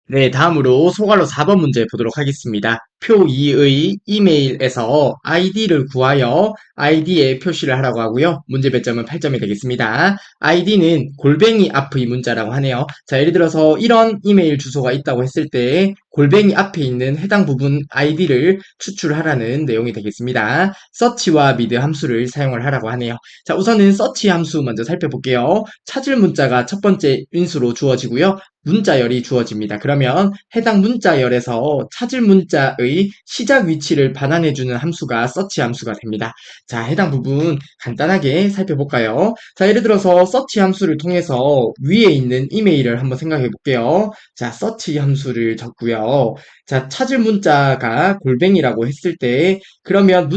네, 다음으로 소괄호 4번 문제 보도록 하겠습니다. 표 2의 이메일에서 아이디를 구하여 아이디에 표시를 하라고 하고요. 문제 배점은 8점이 되겠습니다. 아이디는 골뱅이 앞의 문자라고 하네요. 자, 예를 들어서 이런 이메일 주소가 있다고 했을 때 골뱅이 앞에 있는 해당 부분 아이디를 추출하라는 내용이 되겠습니다. 서치와 미드 함수를 사용을 하라고 하네요. 자, 우선은 서치 함수 먼저 살펴볼게요. 찾을 문자가 첫 번째 인수로 주어지고요. 문자열이 주어집니다. 그러면 해당 문자열에서 찾을 문자의 시작 위치를 반환해주는 함수가 서치 함수가 됩니다. 자, 해당 부분 간단하게 살펴볼까요? 자, 예를 들어서 서치 함수를 통해서 위에 있는 이메일을 한번 생각해 볼게요. 자, 서치 함수를 적고요. 자, 찾을 문자가 골뱅이라고 했을 때 그러면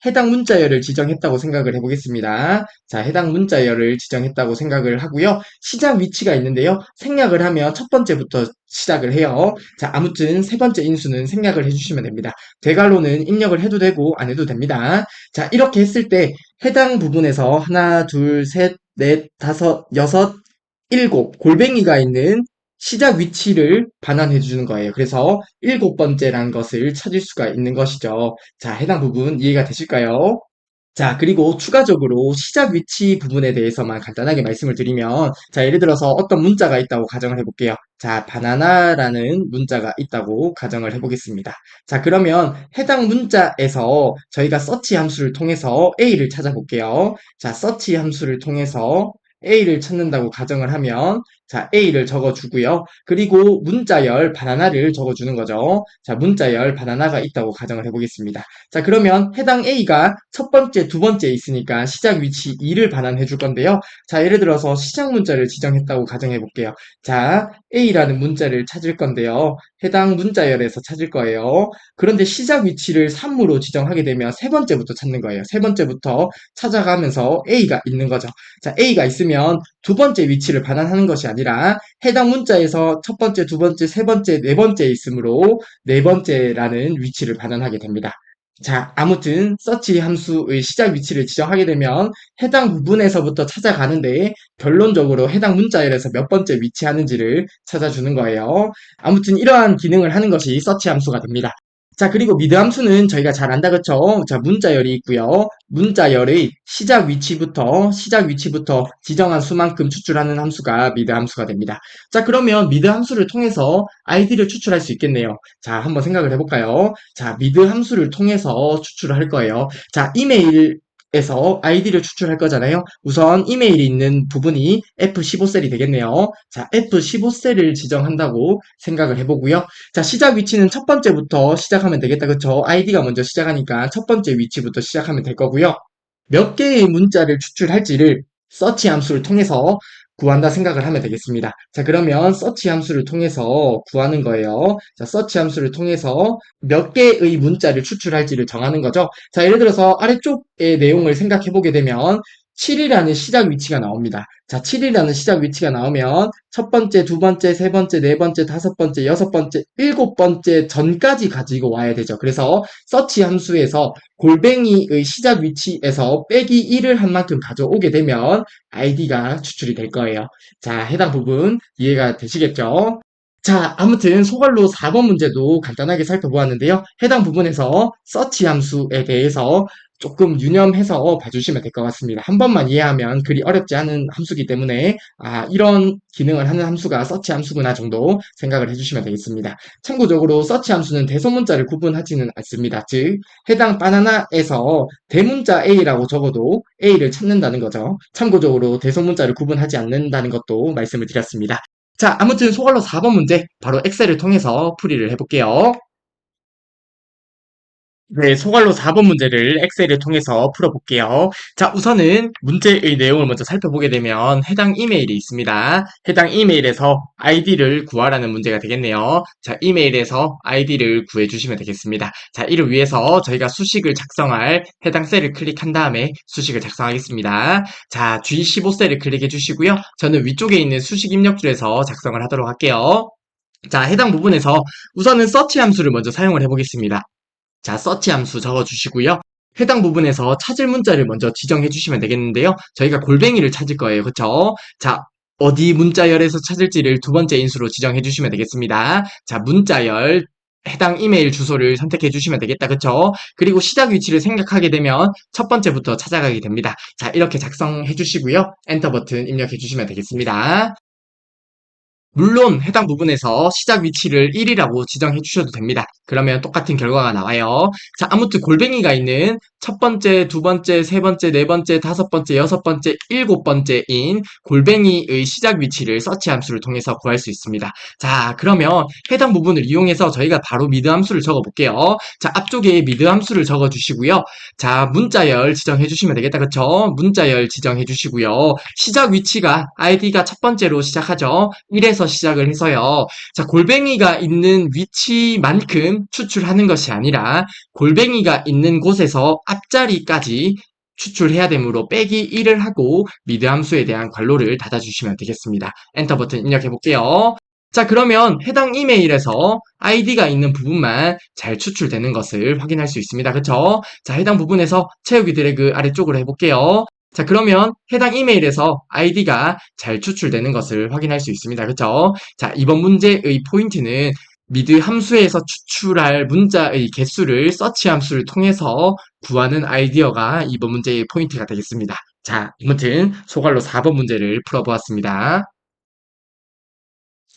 해당 문자열을 지정했다고 생각을 해보겠습니다. 자, 해당 문자열을 지정했다고 생각을 하고요. 시작 위치가 있는데요. 생략을 하면 첫 번째부터 시작을 해요. 자, 아무튼 세 번째 인수는 생략을 해주시면 됩니다. 대괄호는 입력을 해도 되고 안 해도 됩니다. 자, 이렇게 했을 때 해당 부분에서 하나, 둘, 셋, 넷, 다섯, 여섯, 일곱 골뱅이가 있는 시작 위치를 반환해 주는 거예요. 그래서 일곱 번째란 것을 찾을 수가 있는 것이죠. 자, 해당 부분 이해가 되실까요? 자, 그리고 추가적으로 시작 위치 부분에 대해서만 간단하게 말씀을 드리면, 자, 예를 들어서 어떤 문자가 있다고 가정을 해볼게요. 자, 바나나라는 문자가 있다고 가정을 해보겠습니다. 자, 그러면 해당 문자에서 저희가 서치 함수를 통해서 A를 찾아볼게요. 자, 서치 함수를 통해서 A를 찾는다고 가정을 하면, 자, A를 적어주고요. 그리고 문자열 바나나를 적어주는 거죠. 자, 문자열 바나나가 있다고 가정을 해보겠습니다. 자, 그러면 해당 A가 첫 번째, 두 번째 있으니까 시작 위치 2를 반환해 줄 건데요. 자, 예를 들어서 시작 문자를 지정했다고 가정해 볼게요. 자, A라는 문자를 찾을 건데요. 해당 문자열에서 찾을 거예요. 그런데 시작 위치를 3으로 지정하게 되면 세 번째부터 찾는 거예요. 세 번째부터 찾아가면서 A가 있는 거죠. 자, A가 있으면 두 번째 위치를 반환하는 것이 아니라 해당 문자에서 첫 번째, 두 번째, 세 번째, 네 번째 있으므로 네 번째라는 위치를 반환하게 됩니다. 자, 아무튼 서치 함수의 시작 위치를 지정하게 되면 해당 부분에서부터 찾아가는데 결론적으로 해당 문자열에서 몇 번째 위치하는지를 찾아주는 거예요. 아무튼 이러한 기능을 하는 것이 서치 함수가 됩니다. 자, 그리고 미드 함수는 저희가 잘 안다, 그쵸? 자, 문자열이 있고요. 문자열의 시작 위치부터 지정한 수만큼 추출하는 함수가 미드 함수가 됩니다. 자, 그러면 미드 함수를 통해서 아이디를 추출할 수 있겠네요. 자, 한번 생각을 해볼까요? 자, 미드 함수를 통해서 추출을 할 거예요. 자, 이메일에서 아이디를 추출할 거잖아요. 우선 이메일이 있는 부분이 F15셀이 되겠네요. 자, F15셀을 지정한다고 생각을 해보고요. 자, 시작 위치는 첫 번째부터 시작하면 되겠다. 그쵸? 아이디가 먼저 시작하니까 첫 번째 위치부터 시작하면 될 거고요. 몇 개의 문자를 추출할지를 서치 함수를 통해서 구한다 생각을 하면 되겠습니다. 자, 그러면 서치 함수를 통해서 구하는 거예요. 자, 서치 함수를 통해서 몇 개의 문자를 추출할지를 정하는 거죠. 자, 예를 들어서 아래쪽의 내용을 생각해 보게 되면 7이라는 시작 위치가 나옵니다. 자, 7이라는 시작 위치가 나오면 첫 번째, 두 번째, 세 번째, 네 번째, 다섯 번째, 여섯 번째, 일곱 번째 전까지 가지고 와야 되죠. 그래서 서치 함수에서 골뱅이의 시작 위치에서 빼기 1을 한 만큼 가져오게 되면 아이디가 추출이 될 거예요. 자, 해당 부분 이해가 되시겠죠? 자, 아무튼 소괄로 4번 문제도 간단하게 살펴보았는데요. 해당 부분에서 서치 함수에 대해서 조금 유념해서 봐주시면 될 것 같습니다. 한 번만 이해하면 그리 어렵지 않은 함수기 때문에 이런 기능을 하는 함수가 서치 함수구나 정도 생각을 해주시면 되겠습니다. 참고적으로 서치 함수는 대소문자를 구분하지는 않습니다. 즉 해당 바나나에서 대문자 A라고 적어도 A를 찾는다는 거죠. 참고적으로 대소문자를 구분하지 않는다는 것도 말씀을 드렸습니다. 자, 아무튼 소괄로 4번 문제 바로 엑셀을 통해서 풀이를 해볼게요. 네, 소괄로 4번 문제를 엑셀을 통해서 풀어볼게요. 자, 우선은 문제의 내용을 먼저 살펴보게 되면 해당 이메일이 있습니다. 해당 이메일에서 아이디를 구하라는 문제가 되겠네요. 자, 이메일에서 아이디를 구해주시면 되겠습니다. 자, 이를 위해서 저희가 수식을 작성할 해당 셀을 클릭한 다음에 수식을 작성하겠습니다. 자, G15셀을 클릭해 주시고요. 저는 위쪽에 있는 수식 입력줄에서 작성을 하도록 할게요. 자, 해당 부분에서 우선은 서치 함수를 먼저 사용을 해보겠습니다. 자, 서치 함수 적어주시고요. 해당 부분에서 찾을 문자를 먼저 지정해 주시면 되겠는데요. 저희가 골뱅이를 찾을 거예요. 그쵸? 자, 어디 문자열에서 찾을지를 두 번째 인수로 지정해 주시면 되겠습니다. 자, 문자열 해당 이메일 주소를 선택해 주시면 되겠다. 그쵸? 그리고 시작 위치를 생략하게 되면 첫 번째부터 찾아가게 됩니다. 자, 이렇게 작성해 주시고요. 엔터 버튼 입력해 주시면 되겠습니다. 물론 해당 부분에서 시작 위치를 1이라고 지정해 주셔도 됩니다. 그러면 똑같은 결과가 나와요. 자, 아무튼 골뱅이가 있는 첫 번째, 두 번째, 세 번째, 네 번째, 다섯 번째, 여섯 번째, 일곱 번째인 골뱅이의 시작 위치를 서치 함수를 통해서 구할 수 있습니다. 자, 그러면 해당 부분을 이용해서 저희가 바로 미드 함수를 적어 볼게요. 자, 앞쪽에 미드 함수를 적어 주시고요. 자, 문자열 지정해 주시면 되겠다. 그쵸? 문자열 지정해 주시고요. 시작 위치가 id가 첫 번째로 시작하죠. 1에서 시작을 해서요. 자, 골뱅이가 있는 위치만큼 추출하는 것이 아니라 골뱅이가 있는 곳에서 앞자리까지 추출해야 되므로 빼기 1을 하고 미드 함수에 대한 괄호를 닫아주시면 되겠습니다. 엔터 버튼 입력해 볼게요. 자, 그러면 해당 이메일에서 아이디가 있는 부분만 잘 추출되는 것을 확인할 수 있습니다. 그쵸? 자, 해당 부분에서 채우기 드래그 아래쪽으로 해볼게요. 자, 그러면 해당 이메일에서 아이디가 잘 추출되는 것을 확인할 수 있습니다. 그쵸? 자, 이번 문제의 포인트는 미드 함수에서 추출할 문자의 개수를 서치 함수를 통해서 구하는 아이디어가 이번 문제의 포인트가 되겠습니다. 자, 아무튼 소갈로 4번 문제를 풀어보았습니다.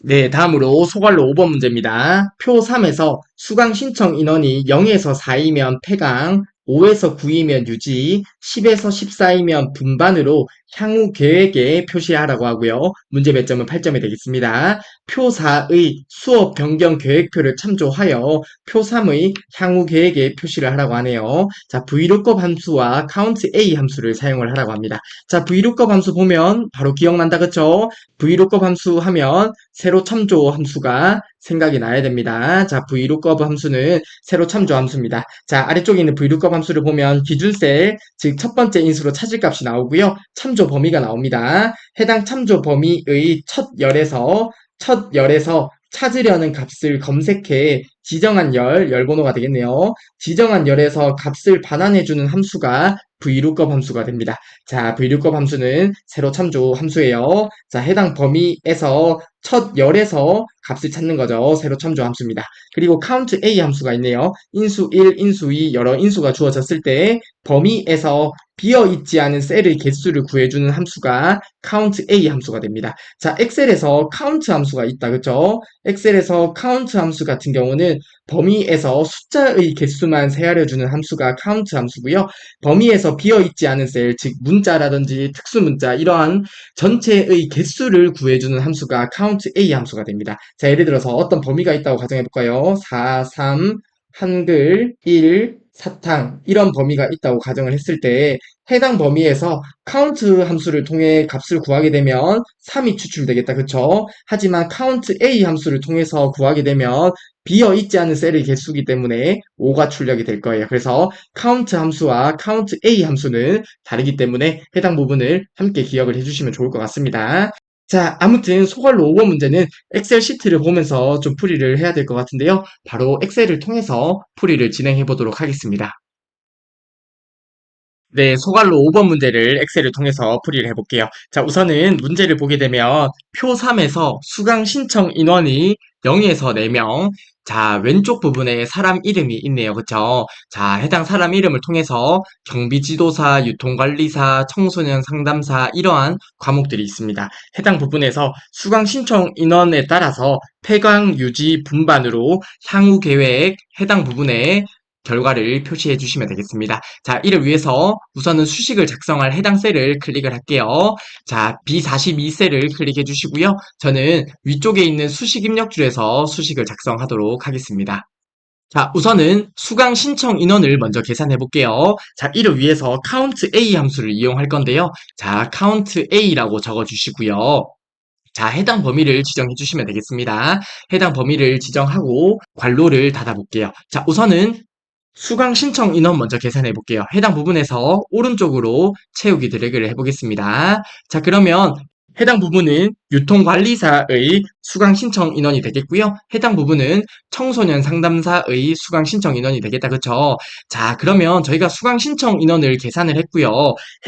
네, 다음으로 소갈로 5번 문제입니다. 표 3에서 수강 신청 인원이 0에서 4이면 폐강, 5에서 9이면 유지, 10에서 14이면 분반으로 향후 계획에 표시하라고 하고요. 문제 배점은 8점이 되겠습니다. 표 4의 수업 변경 계획표를 참조하여 표 3의 향후 계획에 표시를 하라고 하네요. 자, VLOOKUP 함수와 COUNTA 함수를 사용을 하라고 합니다. 자, VLOOKUP 함수 보면 바로 기억난다, 그쵸? VLOOKUP 함수 하면 세로 참조 함수가 생각이 나야 됩니다. 자, VLOOKUP 함수는 세로 참조 함수입니다. 자, 아래쪽에 있는 VLOOKUP 함수를 보면 기준셀, 즉 첫 번째 인수로 찾을 값이 나오고요. 참조 범위가 나옵니다. 해당 참조 범위의 첫 열에서 찾으려는 값을 검색해 지정한 열 번호가 되겠네요. 지정한 열에서 값을 반환해주는 함수가 VLOOKUP 함수가 됩니다. 자, VLOOKUP 함수는 세로 참조 함수예요. 자, 해당 범위에서 첫 열에서 값을 찾는 거죠. 세로 참조 함수입니다. 그리고 COUNTA 함수가 있네요. 인수 1, 인수 2 여러 인수가 주어졌을 때 범위에서 비어있지 않은 셀의 개수를 구해주는 함수가 COUNTA 함수가 됩니다. 자, 엑셀에서 count 함수가 있다. 그쵸? 엑셀에서 count 함수 같은 경우는 범위에서 숫자의 개수만 세하려주는 함수가 count 함수고요. 범위에서 비어있지 않은 셀, 즉 문자라든지 특수문자 이러한 전체의 개수를 구해주는 함수가 COUNTA 함수가 됩니다. 자, 예를 들어서 어떤 범위가 있다고 가정해볼까요? 4, 3, 한글, 1, 사탕 이런 범위가 있다고 가정을 했을 때 해당 범위에서 count 함수를 통해 값을 구하게 되면 3이 추출되겠다. 그쵸? 하지만 COUNTA 함수를 통해서 구하게 되면 비어 있지 않은 셀의 개수이기 때문에 5가 출력이 될 거예요. 그래서 count 함수와 COUNTA 함수는 다르기 때문에 해당 부분을 함께 기억을 해주시면 좋을 것 같습니다. 자, 아무튼 소갈로 5번 문제는 엑셀 시트를 보면서 좀 풀이를 해야 될 것 같은데요. 바로 엑셀을 통해서 풀이를 진행해 보도록 하겠습니다. 네, 소갈로 5번 문제를 엑셀을 통해서 풀이를 해볼게요. 자, 우선은 문제를 보게 되면 표 3에서 수강 신청 인원이 0에서 4명. 자, 왼쪽 부분에 사람 이름이 있네요. 그쵸? 자, 해당 사람 이름을 통해서 경비지도사, 유통관리사, 청소년 상담사 이러한 과목들이 있습니다. 해당 부분에서 수강 신청 인원에 따라서 폐강, 유지, 분반으로 향후 계획 해당 부분에 결과를 표시해 주시면 되겠습니다. 자, 이를 위해서 우선은 수식을 작성할 해당 셀을 클릭을 할게요. 자, B42셀을 클릭해 주시고요. 저는 위쪽에 있는 수식 입력줄에서 수식을 작성하도록 하겠습니다. 자, 우선은 수강 신청 인원을 먼저 계산해 볼게요. 자, 이를 위해서 COUNTA 함수를 이용할 건데요. 자, COUNTA라고 적어 주시고요. 자, 해당 범위를 지정해 주시면 되겠습니다. 해당 범위를 지정하고 괄호를 닫아 볼게요. 자, 우선은 수강 신청 인원 먼저 계산해 볼게요. 해당 부분에서 오른쪽으로 채우기 드래그를 해보겠습니다. 자, 그러면 해당 부분은 유통관리사의 수강 신청 인원이 되겠고요. 해당 부분은 청소년 상담사의 수강 신청 인원이 되겠다. 그쵸? 자, 그러면 저희가 수강 신청 인원을 계산을 했고요.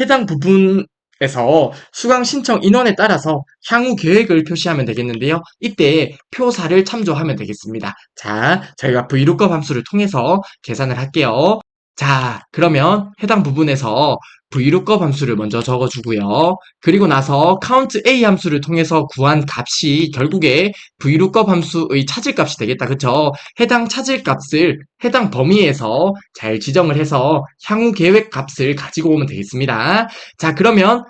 해당 부분 에서 수강 신청 인원에 따라서 향후 계획을 표시하면 되겠는데요. 이때 표사를 참조하면 되겠습니다. 자, 저희가 VLOOKUP 함수를 통해서 계산을 할게요. 자, 그러면 해당 부분에서 VLOOKUP 함수를 먼저 적어주고요. 그리고 나서 count A 함수를 통해서 구한 값이 결국에 VLOOKUP 함수의 찾을 값이 되겠다. 그쵸? 해당 찾을 값을 해당 범위에서 잘 지정을 해서 향후 계획 값을 가지고 오면 되겠습니다. 자, 그러면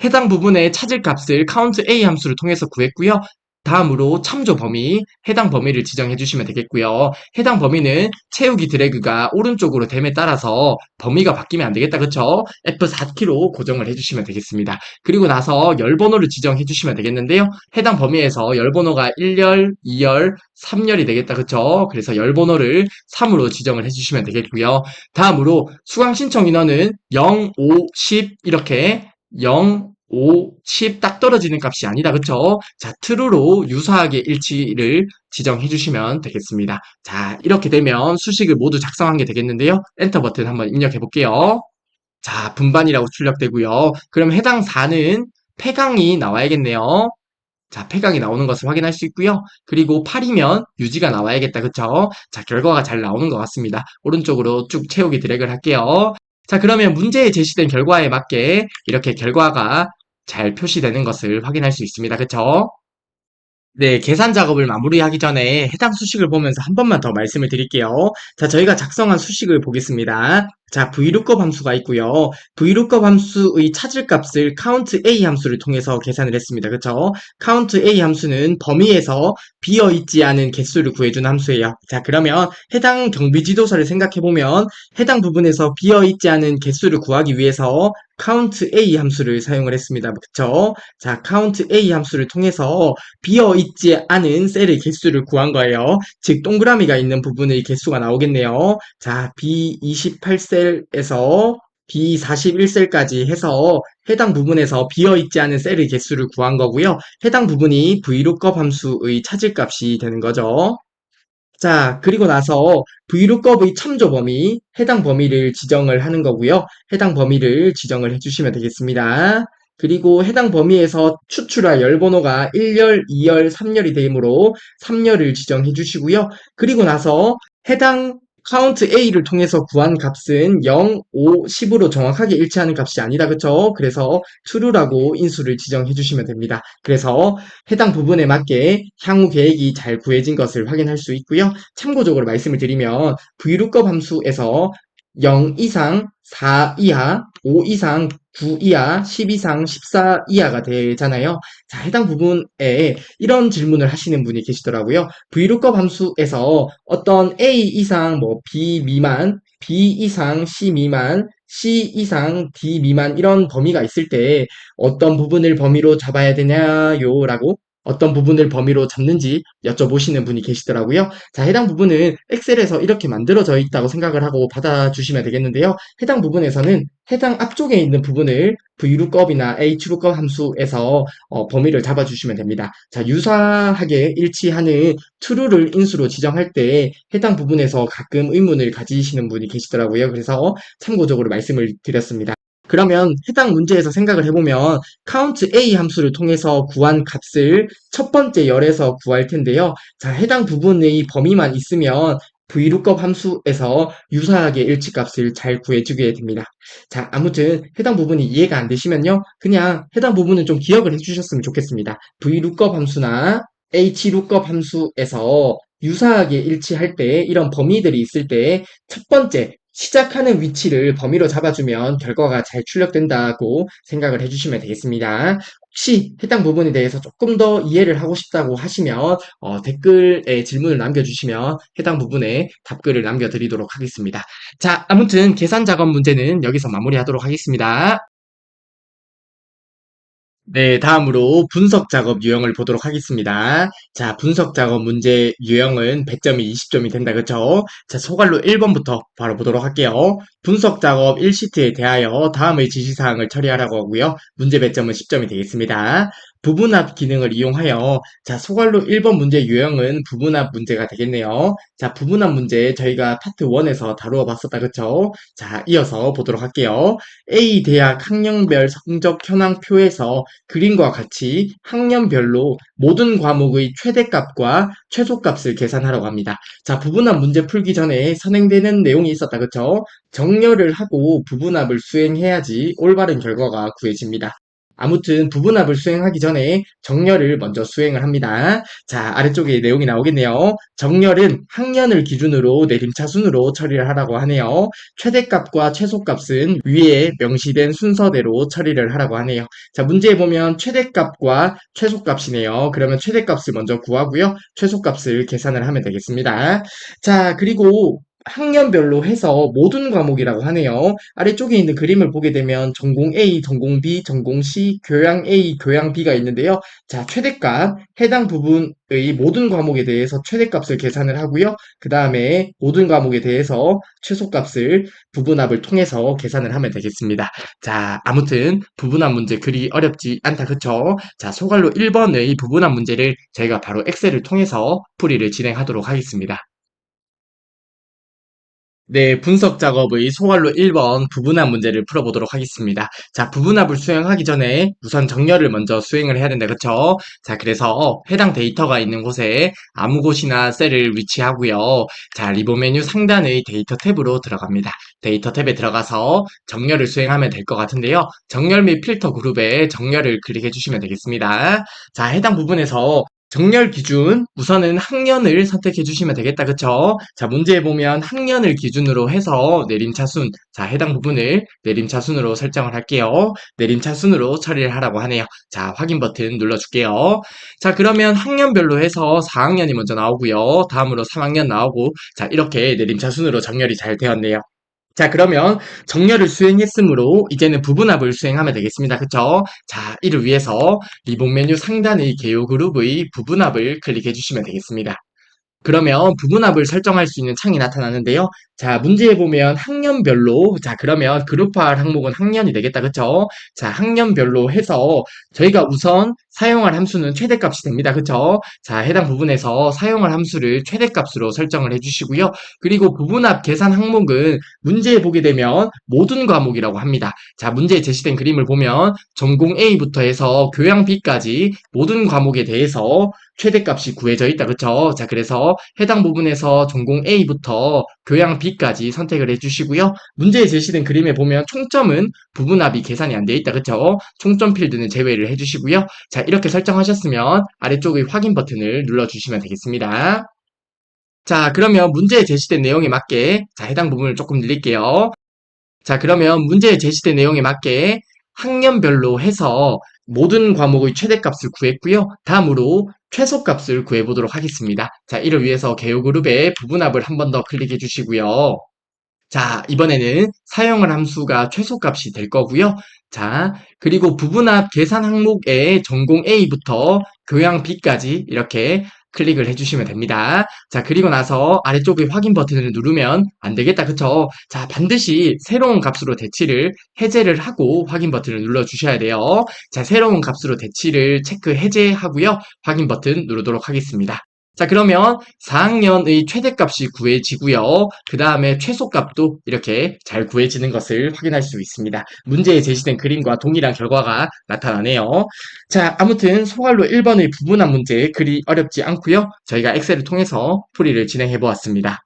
해당 부분의 찾을 값을 count A 함수를 통해서 구했고요. 다음으로 참조 범위, 해당 범위를 지정해 주시면 되겠고요. 해당 범위는 채우기 드래그가 오른쪽으로 됨에 따라서 범위가 바뀌면 안 되겠다. 그쵸? F4키로 고정을 해주시면 되겠습니다. 그리고 나서 열 번호를 지정해 주시면 되겠는데요. 해당 범위에서 열 번호가 1열, 2열, 3열이 되겠다. 그쵸? 그래서 열 번호를 3으로 지정을 해주시면 되겠고요. 다음으로 수강 신청 인원은 0, 5, 10 이렇게 0, 5, 10 딱 떨어지는 값이 아니다. 그쵸? 자, true로 유사하게 일치를 지정해 주시면 되겠습니다. 자, 이렇게 되면 수식을 모두 작성한 게 되겠는데요. 엔터 버튼 한번 입력해 볼게요. 자, 분반이라고 출력되고요. 그럼 해당 4는 폐강이 나와야겠네요. 자, 폐강이 나오는 것을 확인할 수 있고요. 그리고 8이면 유지가 나와야겠다. 그쵸? 자, 결과가 잘 나오는 것 같습니다. 오른쪽으로 쭉 채우기 드래그를 할게요. 자, 그러면 문제에 제시된 결과에 맞게 이렇게 결과가 잘 표시되는 것을 확인할 수 있습니다. 그쵸? 네, 계산 작업을 마무리하기 전에 해당 수식을 보면서 한 번만 더 말씀을 드릴게요. 자, 저희가 작성한 수식을 보겠습니다. 자, VLOOKUP 함수가 있고요. VLOOKUP 함수의 찾을 값을 count A 함수를 통해서 계산을 했습니다. 그쵸? count A 함수는 범위에서 비어있지 않은 개수를 구해주는 함수예요. 자, 그러면 해당 경비지도서를 생각해보면 해당 부분에서 비어있지 않은 개수를 구하기 위해서 count A 함수를 사용을 했습니다. 그쵸? 자, count A 함수를 통해서 비어있지 않은 셀의 개수를 구한 거예요. 즉, 동그라미가 있는 부분의 개수가 나오겠네요. 자, B28셀에서 B41셀까지 해서 해당 부분에서 비어있지 않은 셀의 개수를 구한 거고요. 해당 부분이 VLOOKUP 함수의 찾을 값이 되는 거죠. 자, 그리고 나서 VLOOKUP의 참조 범위, 해당 범위를 지정을 하는 거고요. 해당 범위를 지정을 해주시면 되겠습니다. 그리고 해당 범위에서 추출할 열 번호가 1열, 2열, 3열이 되므로 3열을 지정해 주시고요. 그리고 나서 해당 count A를 통해서 구한 값은 0, 5, 10으로 정확하게 일치하는 값이 아니다. 그쵸? 그래서 true라고 인수를 지정해 주시면 됩니다. 그래서 해당 부분에 맞게 향후 계획이 잘 구해진 것을 확인할 수 있고요. 참고적으로 말씀을 드리면 VLOOKUP 함수에서 0 이상 4 이하, 5 이상 9 이하, 10 이상 14 이하가 되잖아요. 자, 해당 부분에 이런 질문을 하시는 분이 계시더라고요. VLOOKUP 함수에서 어떤 A 이상 뭐 B 미만, B 이상 C 미만, C 이상 D 미만 이런 범위가 있을 때 어떤 부분을 범위로 잡아야 되냐요? 라고 어떤 부분을 범위로 잡는지 여쭤보시는 분이 계시더라고요. 자, 해당 부분은 엑셀에서 이렇게 만들어져 있다고 생각을 하고 받아주시면 되겠는데요. 해당 부분에서는 해당 앞쪽에 있는 부분을 VLOOKUP이나 HLOOKUP 함수에서 범위를 잡아주시면 됩니다. 자, 유사하게 일치하는 true를 인수로 지정할 때 해당 부분에서 가끔 의문을 가지시는 분이 계시더라고요. 그래서 참고적으로 말씀을 드렸습니다. 그러면 해당 문제에서 생각을 해보면 count A 함수를 통해서 구한 값을 첫 번째 열에서 구할 텐데요. 자, 해당 부분의 범위만 있으면 VLOOKUP 함수에서 유사하게 일치값을 잘 구해주게 됩니다. 자, 아무튼 해당 부분이 이해가 안 되시면요. 그냥 해당 부분은 좀 기억을 해주셨으면 좋겠습니다. VLOOKUP 함수나 HLOOKUP 함수에서 유사하게 일치할 때 이런 범위들이 있을 때 첫 번째 시작하는 위치를 범위로 잡아주면 결과가 잘 출력된다고 생각을 해주시면 되겠습니다. 혹시 해당 부분에 대해서 조금 더 이해를 하고 싶다고 하시면 댓글에 질문을 남겨주시면 해당 부분에 답글을 남겨드리도록 하겠습니다. 자, 아무튼 계산 작업 문제는 여기서 마무리하도록 하겠습니다. 네, 다음으로 분석 작업 유형을 보도록 하겠습니다. 자, 분석 작업 문제 유형은 100점이 20점이 된다, 그쵸? 자, 소갈로 1번부터 바로 보도록 할게요. 분석 작업 1시트에 대하여 다음의 지시사항을 처리하라고 하고요. 문제 배점은 10점이 되겠습니다. 부분합 기능을 이용하여 자, 소괄로 1번 문제 유형은 부분합 문제가 되겠네요. 자, 부분합 문제 저희가 파트 1에서 다루어 봤었다. 그쵸? 자, 이어서 보도록 할게요. A 대학 학년별 성적 현황표에서 그림과 같이 학년별로 모든 과목의 최대값과 최소값을 계산하라고 합니다. 자, 부분합 문제 풀기 전에 선행되는 내용이 있었다. 그쵸? 정렬을 하고 부분합을 수행해야지 올바른 결과가 구해집니다. 아무튼 부분합을 수행하기 전에 정렬을 먼저 수행을 합니다. 자, 아래쪽에 내용이 나오겠네요. 정렬은 학년을 기준으로 내림차순으로 처리를 하라고 하네요. 최대값과 최소값은 위에 명시된 순서대로 처리를 하라고 하네요. 자, 문제에 보면 최대값과 최소값이네요. 그러면 최대값을 먼저 구하고요. 최소값을 계산을 하면 되겠습니다. 자, 그리고 학년별로 해서 모든 과목이라고 하네요. 아래쪽에 있는 그림을 보게 되면 전공 A, 전공 B, 전공 C, 교양 A, 교양 B가 있는데요. 자, 최대값, 해당 부분의 모든 과목에 대해서 최대값을 계산을 하고요. 그 다음에 모든 과목에 대해서 최소값을 부분합을 통해서 계산을 하면 되겠습니다. 자, 아무튼 부분합 문제 그리 어렵지 않다. 그쵸? 자, 소괄로 1번의 부분합 문제를 저희가 바로 엑셀을 통해서 풀이를 진행하도록 하겠습니다. 네, 분석 작업의 소괄로 1번 부분합 문제를 풀어보도록 하겠습니다. 자, 부분합을 수행하기 전에 우선 정렬을 먼저 수행을 해야 된다. 그쵸? 자, 그래서 해당 데이터가 있는 곳에 아무 곳이나 셀을 위치하고요. 자, 리본 메뉴 상단의 데이터 탭으로 들어갑니다. 데이터 탭에 들어가서 정렬을 수행하면 될 것 같은데요. 정렬 및 필터 그룹에 정렬을 클릭해 주시면 되겠습니다. 자, 해당 부분에서 정렬 기준 우선은 학년을 선택해 주시면 되겠다. 그쵸? 자, 문제에 보면 학년을 기준으로 해서 내림차순, 자, 해당 부분을 내림차순으로 설정을 할게요. 내림차순으로 처리를 하라고 하네요. 자, 확인 버튼 눌러줄게요. 자, 그러면 학년별로 해서 4학년이 먼저 나오고요. 다음으로 3학년 나오고, 자, 이렇게 내림차순으로 정렬이 잘 되었네요. 자, 그러면 정렬을 수행했으므로 이제는 부분합을 수행하면 되겠습니다. 그쵸? 자, 이를 위해서 리본 메뉴 상단의 개요 그룹의 부분합을 클릭해 주시면 되겠습니다. 그러면 부분합을 설정할 수 있는 창이 나타나는데요. 자, 문제에 보면 학년별로, 자, 그러면 그룹화할 항목은 학년이 되겠다. 그쵸? 자, 학년별로 해서 저희가 우선 사용할 함수는 최대값이 됩니다. 그쵸? 자, 해당 부분에서 사용할 함수를 최대값으로 설정을 해주시고요. 그리고 부분합 계산 항목은 문제에 보게 되면 모든 과목이라고 합니다. 자, 문제에 제시된 그림을 보면 전공 A부터 해서 교양 B까지 모든 과목에 대해서 최대값이 구해져 있다. 그쵸? 자, 그래서 해당 부분에서 전공 A부터 교양 B까지 선택을 해주시고요. 문제에 제시된 그림에 보면 총점은 부분합이 계산이 안 돼 있다. 그쵸? 총점 필드는 제외를 해주시고요. 자, 이렇게 설정하셨으면 아래쪽의 확인 버튼을 눌러주시면 되겠습니다. 자, 그러면 문제에 제시된 내용에 맞게 자, 해당 부분을 조금 늘릴게요. 자, 그러면 문제에 제시된 내용에 맞게 학년별로 해서 모든 과목의 최대값을 구했고요. 다음으로 최소값을 구해보도록 하겠습니다. 자, 이를 위해서 개요 그룹의 부분합을 한 번 더 클릭해 주시고요. 자, 이번에는 사용할 함수가 최소값이 될 거고요. 자, 그리고 부분합 계산 항목에 전공 A부터 교양 B까지 이렇게 클릭을 해주시면 됩니다. 자, 그리고 나서 아래쪽에 확인 버튼을 누르면 안 되겠다. 그쵸? 자, 반드시 새로운 값으로 대치를 해제를 하고 확인 버튼을 눌러주셔야 돼요. 자, 새로운 값으로 대치를 체크 해제하고요. 확인 버튼 누르도록 하겠습니다. 자, 그러면 4학년의 최대값이 구해지고요. 그 다음에 최소값도 이렇게 잘 구해지는 것을 확인할 수 있습니다. 문제에 제시된 그림과 동일한 결과가 나타나네요. 자, 아무튼 소괄로 1번의 부분합 문제 그리 어렵지 않고요. 저희가 엑셀을 통해서 풀이를 진행해 보았습니다.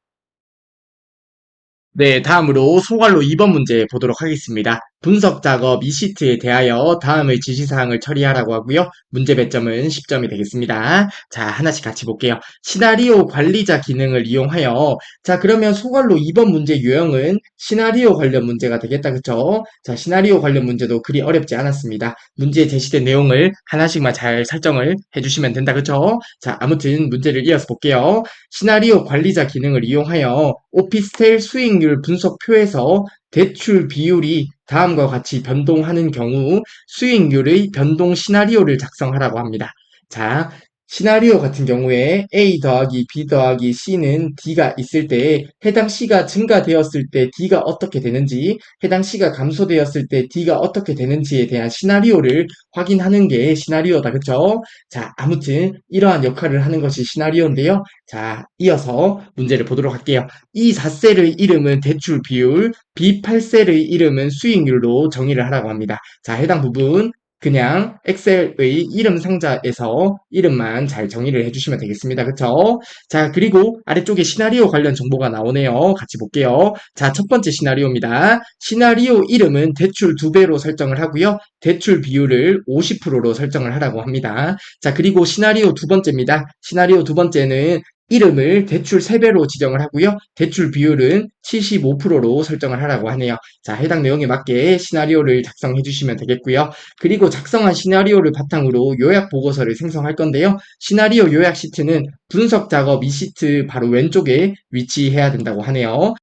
네, 다음으로 소괄로 2번 문제 보도록 하겠습니다. 분석 작업 이 시트에 대하여 다음의 지시사항을 처리하라고 하고요. 문제 배점은 10점이 되겠습니다. 자, 하나씩 같이 볼게요. 시나리오 관리자 기능을 이용하여 자, 그러면 소괄로 2번 문제 유형은 시나리오 관련 문제가 되겠다. 그쵸? 자, 시나리오 관련 문제도 그리 어렵지 않았습니다. 문제에 제시된 내용을 하나씩만 잘 설정을 해주시면 된다. 그쵸? 자, 아무튼 문제를 이어서 볼게요. 시나리오 관리자 기능을 이용하여 오피스텔 수익률 분석표에서 대출 비율이 다음과 같이 변동하는 경우 수익률의 변동 시나리오를 작성하라고 합니다. 자, 시나리오 같은 경우에 A 더하기 B 더하기 C는 D가 있을 때 해당 C가 증가되었을 때 D가 어떻게 되는지, 해당 C가 감소되었을 때 D가 어떻게 되는지에 대한 시나리오를 확인하는 게 시나리오다. 그쵸? 자, 아무튼 이러한 역할을 하는 것이 시나리오인데요. 자, 이어서 문제를 보도록 할게요. 이 4셀의 이름은 대출 비율, B 8셀의 이름은 수익률로 정의를 하라고 합니다. 자, 해당 부분 그냥 엑셀의 이름 상자에서 이름만 잘 정의를 해주시면 되겠습니다. 그쵸? 자, 그리고 아래쪽에 시나리오 관련 정보가 나오네요. 같이 볼게요. 자, 첫 번째 시나리오입니다. 시나리오 이름은 대출 2배로 설정을 하고요. 대출 비율을 50%로 설정을 하라고 합니다. 자, 그리고 시나리오 두 번째입니다. 시나리오 두 번째는 이름을 대출 3배로 지정을 하고요. 대출 비율은 75%로 설정을 하라고 하네요. 자, 해당 내용에 맞게 시나리오를 작성해 주시면 되겠고요. 그리고 작성한 시나리오를 바탕으로 요약 보고서를 생성할 건데요. 시나리오 요약 시트는 분석 작업 이 시트 바로 왼쪽에 위치해야 된다고 하네요.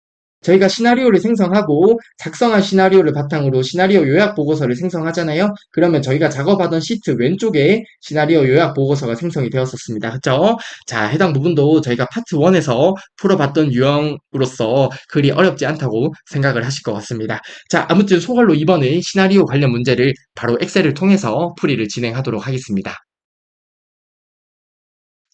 저희가 시나리오를 생성하고 작성한 시나리오를 바탕으로 시나리오 요약 보고서를 생성하잖아요. 그러면 저희가 작업하던 시트 왼쪽에 시나리오 요약 보고서가 생성이 되었었습니다. 그쵸? 자, 해당 부분도 저희가 파트 1에서 풀어봤던 유형으로서 그리 어렵지 않다고 생각을 하실 것 같습니다. 자, 아무튼 소갈로 2번의 시나리오 관련 문제를 바로 엑셀을 통해서 풀이를 진행하도록 하겠습니다.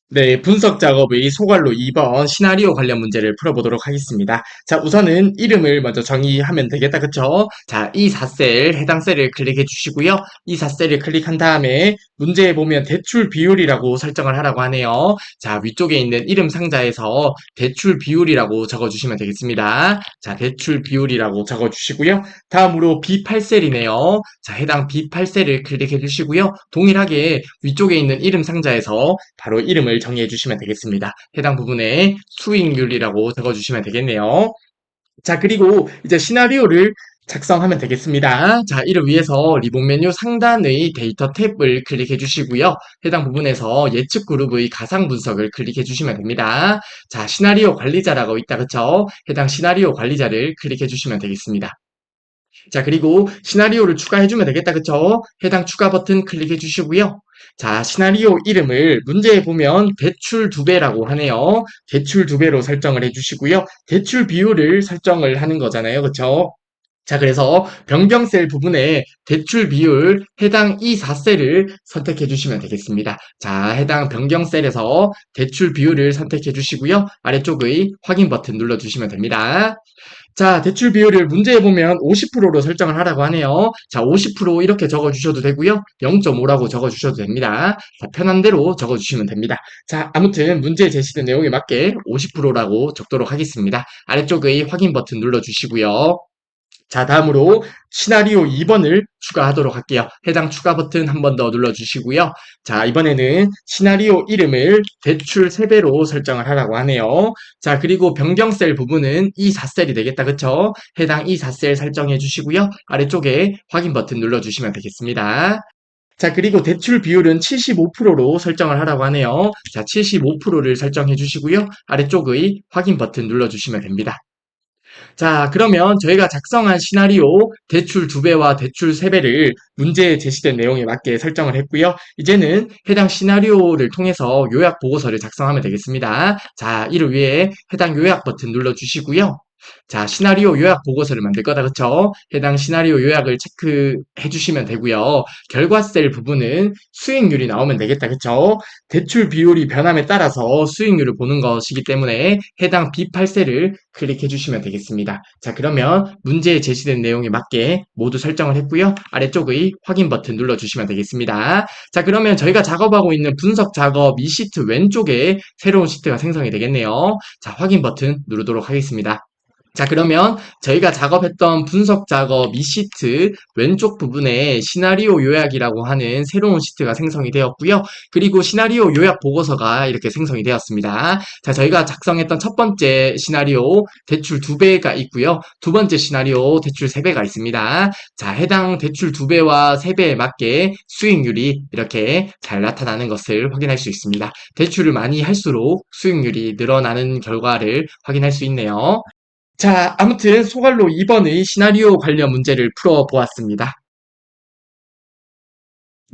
네, 분석 작업의 소갈로 2번 시나리오 관련 문제를 풀어보도록 하겠습니다. 자, 우선은 이름을 먼저 정의하면 되겠다, 그쵸? 자, 이 4셀, 해당 셀을 클릭해 주시고요. 이 4셀을 클릭한 다음에 문제에 보면 대출 비율이라고 설정을 하라고 하네요. 자, 위쪽에 있는 이름 상자에서 대출 비율이라고 적어주시면 되겠습니다. 자, 대출 비율이라고 적어주시고요. 다음으로 B8셀이네요. 자, 해당 B8셀을 클릭해 주시고요. 동일하게 위쪽에 있는 이름 상자에서 바로 이름을 정의해 주시면 되겠습니다. 해당 부분에 수익률이라고 적어주시면 되겠네요. 자, 그리고 이제 시나리오를 작성하면 되겠습니다. 자, 이를 위해서 리본 메뉴 상단의 데이터 탭을 클릭해 주시고요. 해당 부분에서 예측 그룹의 가상 분석을 클릭해 주시면 됩니다. 자, 시나리오 관리자라고 있다, 그쵸? 해당 시나리오 관리자를 클릭해 주시면 되겠습니다. 자, 그리고 시나리오를 추가해주면 되겠다. 그쵸? 해당 추가 버튼 클릭해 주시고요. 자, 시나리오 이름을 문제에 보면 대출 2배라고 하네요. 대출 2배로 설정을 해주시고요. 대출 비율을 설정을 하는 거잖아요. 그쵸? 자, 그래서 변경 셀 부분에 대출 비율 해당 이 4셀을 선택해 주시면 되겠습니다. 자, 해당 변경 셀에서 대출 비율을 선택해 주시고요. 아래쪽의 확인 버튼 눌러 주시면 됩니다. 자, 대출 비율을 문제에 보면 50%로 설정을 하라고 하네요. 자, 50% 이렇게 적어주셔도 되고요. 0.5라고 적어주셔도 됩니다. 자, 편한 대로 적어주시면 됩니다. 자, 아무튼 문제에 제시된 내용에 맞게 50%라고 적도록 하겠습니다. 아래쪽의 확인 버튼 눌러주시고요. 자, 다음으로 시나리오 2번을 추가하도록 할게요. 해당 추가 버튼 한 번 더 눌러주시고요. 자, 이번에는 시나리오 이름을 대출 3배로 설정을 하라고 하네요. 자, 그리고 변경 셀 부분은 이 4셀이 되겠다. 그쵸? 해당 이 4셀 설정해 주시고요. 아래쪽에 확인 버튼 눌러주시면 되겠습니다. 자, 그리고 대출 비율은 75%로 설정을 하라고 하네요. 자, 75%를 설정해 주시고요. 아래쪽의 확인 버튼 눌러주시면 됩니다. 자, 그러면 저희가 작성한 시나리오 대출 2배와 대출 3배를 문제에 제시된 내용에 맞게 설정을 했고요. 이제는 해당 시나리오를 통해서 요약 보고서를 작성하면 되겠습니다. 자, 이를 위해 해당 요약 버튼 눌러주시고요. 자, 시나리오 요약 보고서를 만들 거다, 그쵸? 해당 시나리오 요약을 체크해 주시면 되고요. 결과 셀 부분은 수익률이 나오면 되겠다, 그쵸? 대출 비율이 변함에 따라서 수익률을 보는 것이기 때문에 해당 B8셀을 클릭해 주시면 되겠습니다. 자, 그러면 문제에 제시된 내용에 맞게 모두 설정을 했고요. 아래쪽의 확인 버튼 눌러주시면 되겠습니다. 자, 그러면 저희가 작업하고 있는 분석 작업 이 시트 왼쪽에 새로운 시트가 생성이 되겠네요. 자, 확인 버튼 누르도록 하겠습니다. 자, 그러면 저희가 작업했던 분석 작업 이 시트 왼쪽 부분에 시나리오 요약이라고 하는 새로운 시트가 생성이 되었고요. 그리고 시나리오 요약 보고서가 이렇게 생성이 되었습니다. 자, 저희가 작성했던 첫 번째 시나리오 대출 2배가 있고요. 두 번째 시나리오 대출 3배가 있습니다. 자, 해당 대출 2배와 3배에 맞게 수익률이 이렇게 잘 나타나는 것을 확인할 수 있습니다. 대출을 많이 할수록 수익률이 늘어나는 결과를 확인할 수 있네요. 자, 아무튼 소갈로 2번의 시나리오 관련 문제를 풀어보았습니다.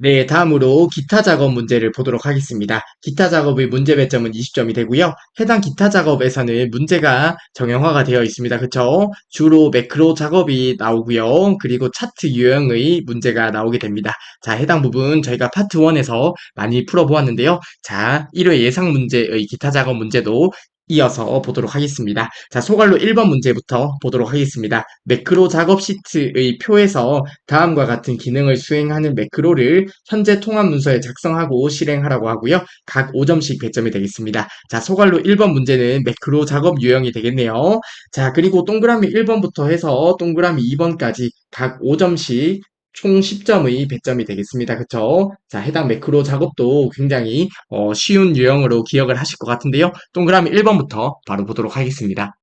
네, 다음으로 기타 작업 문제를 보도록 하겠습니다. 기타 작업의 문제 배점은 20점이 되고요. 해당 기타 작업에서는 문제가 정형화가 되어 있습니다. 그쵸? 주로 매크로 작업이 나오고요. 그리고 차트 유형의 문제가 나오게 됩니다. 자, 해당 부분 저희가 파트 1에서 많이 풀어보았는데요. 자, 1회 예상 문제의 기타 작업 문제도 이어서 보도록 하겠습니다. 자, 소갈로 1번 문제부터 보도록 하겠습니다. 매크로 작업 시트의 표에서 다음과 같은 기능을 수행하는 매크로를 현재 통합 문서에 작성하고 실행하라고 하고요. 각 5점씩 배점이 되겠습니다. 자, 소갈로 1번 문제는 매크로 작업 유형이 되겠네요. 자, 그리고 동그라미 1번부터 해서 동그라미 2번까지 각 5점씩 총 10점의 배점이 되겠습니다. 그쵸? 자, 해당 매크로 작업도 굉장히 쉬운 유형으로 기억을 하실 것 같은데요. 동그라미 1번부터 바로 보도록 하겠습니다.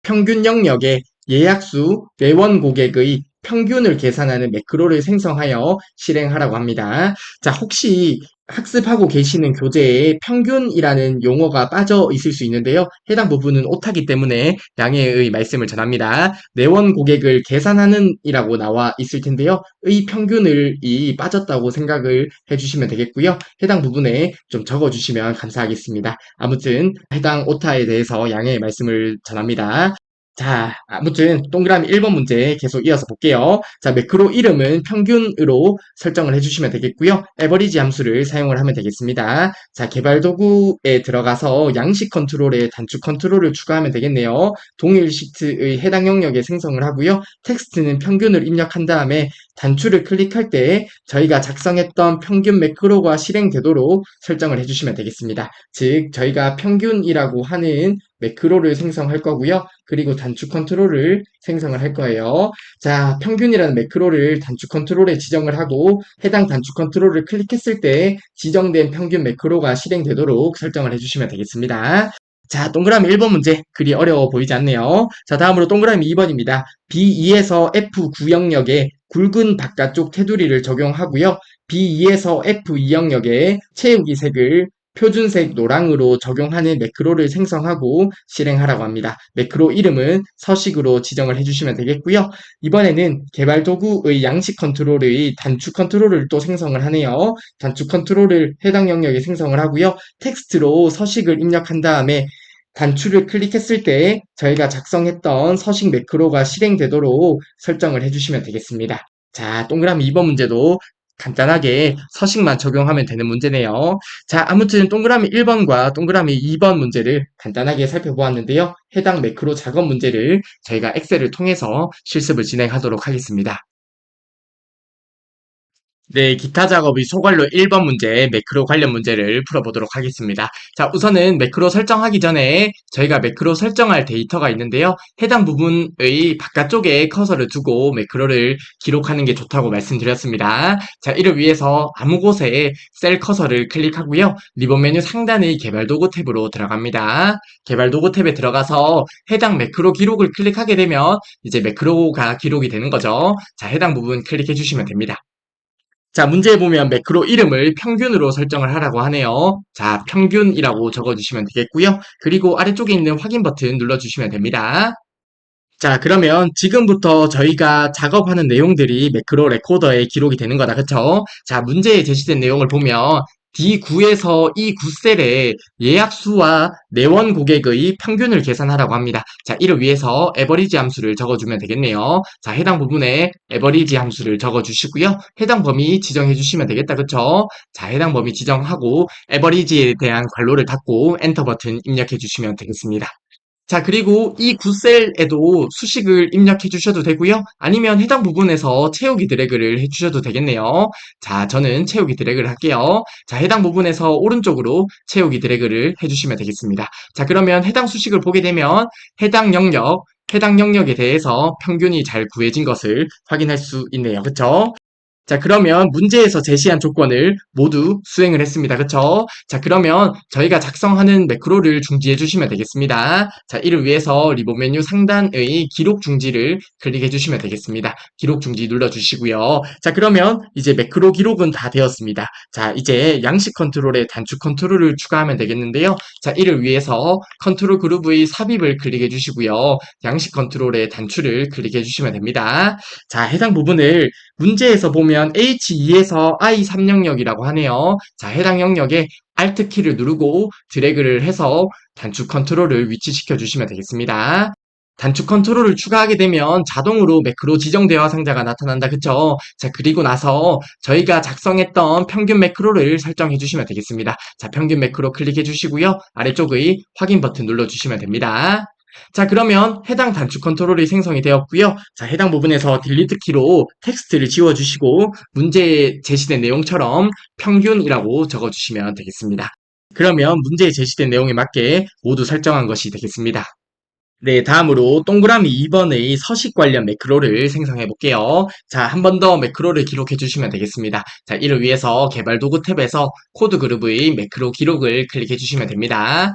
평균 영역의 예약수 매원 고객의 평균을 계산하는 매크로를 생성하여 실행하라고 합니다. 자, 혹시 학습하고 계시는 교재에 평균이라는 용어가 빠져 있을 수 있는데요. 해당 부분은 오타기 때문에 양해의 말씀을 전합니다. 내원 고객을 계산하는 이라고 나와 있을 텐데요. 의 평균을 이 빠졌다고 생각을 해주시면 되겠고요. 해당 부분에 좀 적어주시면 감사하겠습니다. 아무튼 해당 오타에 대해서 양해의 말씀을 전합니다. 자, 아무튼 동그라미 1번 문제 계속 이어서 볼게요. 자, 매크로 이름은 평균으로 설정을 해주시면 되겠고요. 에버리지 함수를 사용을 하면 되겠습니다. 자, 개발 도구에 들어가서 양식 컨트롤에 단축 컨트롤을 추가하면 되겠네요. 동일 시트의 해당 영역에 생성을 하고요. 텍스트는 평균을 입력한 다음에 단추를 클릭할 때 저희가 작성했던 평균 매크로가 실행되도록 설정을 해주시면 되겠습니다. 즉, 저희가 평균이라고 하는 매크로를 생성할 거고요. 그리고 단축 컨트롤을 생성을 할 거예요. 자, 평균이라는 매크로를 단축 컨트롤에 지정을 하고 해당 단축 컨트롤을 클릭했을 때 지정된 평균 매크로가 실행되도록 설정을 해주시면 되겠습니다. 자, 동그라미 1번 문제 그리 어려워 보이지 않네요. 자, 다음으로 동그라미 2번입니다. B2에서 F9 영역에 굵은 바깥쪽 테두리를 적용하고요. B2에서 F2 영역에 채우기 색을 표준색 노랑으로 적용하는 매크로를 생성하고 실행하라고 합니다. 매크로 이름은 서식으로 지정을 해주시면 되겠고요. 이번에는 개발 도구의 양식 컨트롤의 단축 컨트롤을 또 생성을 하네요. 단축 컨트롤을 해당 영역에 생성을 하고요. 텍스트로 서식을 입력한 다음에 단추를 클릭했을 때 저희가 작성했던 서식 매크로가 실행되도록 설정을 해주시면 되겠습니다. 자, 동그라미 2번 문제도 간단하게 서식만 적용하면 되는 문제네요. 자, 아무튼 동그라미 1번과 동그라미 2번 문제를 간단하게 살펴보았는데요. 해당 매크로 작업 문제를 저희가 엑셀을 통해서 실습을 진행하도록 하겠습니다. 네, 기타 작업이 소괄로 1번 문제, 매크로 관련 문제를 풀어보도록 하겠습니다. 자, 우선은 매크로 설정하기 전에 저희가 매크로 설정할 데이터가 있는데요. 해당 부분의 바깥쪽에 커서를 두고 매크로를 기록하는 게 좋다고 말씀드렸습니다. 자, 이를 위해서 아무 곳에 셀 커서를 클릭하고요. 리본 메뉴 상단의 개발 도구 탭으로 들어갑니다. 개발 도구 탭에 들어가서 해당 매크로 기록을 클릭하게 되면 이제 매크로가 기록이 되는 거죠. 자, 해당 부분 클릭해 주시면 됩니다. 자, 문제에 보면 매크로 이름을 평균으로 설정을 하라고 하네요. 자, 평균이라고 적어주시면 되겠고요. 그리고 아래쪽에 있는 확인 버튼 눌러주시면 됩니다. 자, 그러면 지금부터 저희가 작업하는 내용들이 매크로 레코더에 기록이 되는 거다. 그쵸? 자, 문제에 제시된 내용을 보면 D9에서 이 9셀에 예약수와 내원 고객의 평균을 계산하라고 합니다. 자, 이를 위해서 에버리지 함수를 적어주면 되겠네요. 자, 해당 부분에 에버리지 함수를 적어주시고요. 해당 범위 지정해 주시면 되겠다. 그쵸? 자, 해당 범위 지정하고 에버리지에 대한 괄호를 닫고 엔터 버튼 입력해 주시면 되겠습니다. 자, 그리고 이 굿셀에도 수식을 입력해 주셔도 되고요. 아니면 해당 부분에서 채우기 드래그를 해 주셔도 되겠네요. 자, 저는 채우기 드래그를 할게요. 자, 해당 부분에서 오른쪽으로 채우기 드래그를 해 주시면 되겠습니다. 자, 그러면 해당 수식을 보게 되면 해당 영역에 대해서 평균이 잘 구해진 것을 확인할 수 있네요. 그쵸? 자, 그러면 문제에서 제시한 조건을 모두 수행을 했습니다. 그쵸? 자, 그러면 저희가 작성하는 매크로를 중지해 주시면 되겠습니다. 자, 이를 위해서 리본 메뉴 상단의 기록 중지를 클릭해 주시면 되겠습니다. 기록 중지 눌러 주시고요. 자, 그러면 이제 매크로 기록은 다 되었습니다. 자, 이제 양식 컨트롤에 단축 컨트롤을 추가하면 되겠는데요. 자, 이를 위해서 컨트롤 그룹의 삽입을 클릭해 주시고요. 양식 컨트롤에 단추를 클릭해 주시면 됩니다. 자, 해당 부분을 문제에서 보면 H2에서 I3 영역이라고 하네요. 자, 해당 영역에 Alt 키를 누르고 드래그를 해서 단축 컨트롤을 위치시켜 주시면 되겠습니다. 단축 컨트롤을 추가하게 되면 자동으로 매크로 지정 대화 상자가 나타난다. 그쵸? 자, 그리고 나서 저희가 작성했던 평균 매크로를 설정해 주시면 되겠습니다. 자, 평균 매크로 클릭해 주시고요. 아래쪽의 확인 버튼 눌러 주시면 됩니다. 자, 그러면 해당 단축 컨트롤이 생성이 되었고요. 자, 해당 부분에서 딜리트 키로 텍스트를 지워주시고 문제에 제시된 내용처럼 평균이라고 적어주시면 되겠습니다. 그러면 문제에 제시된 내용에 맞게 모두 설정한 것이 되겠습니다. 네, 다음으로 동그라미 2번의 서식 관련 매크로를 생성해 볼게요. 자, 한 번 더 매크로를 기록해 주시면 되겠습니다. 자, 이를 위해서 개발 도구 탭에서 코드 그룹의 매크로 기록을 클릭해 주시면 됩니다.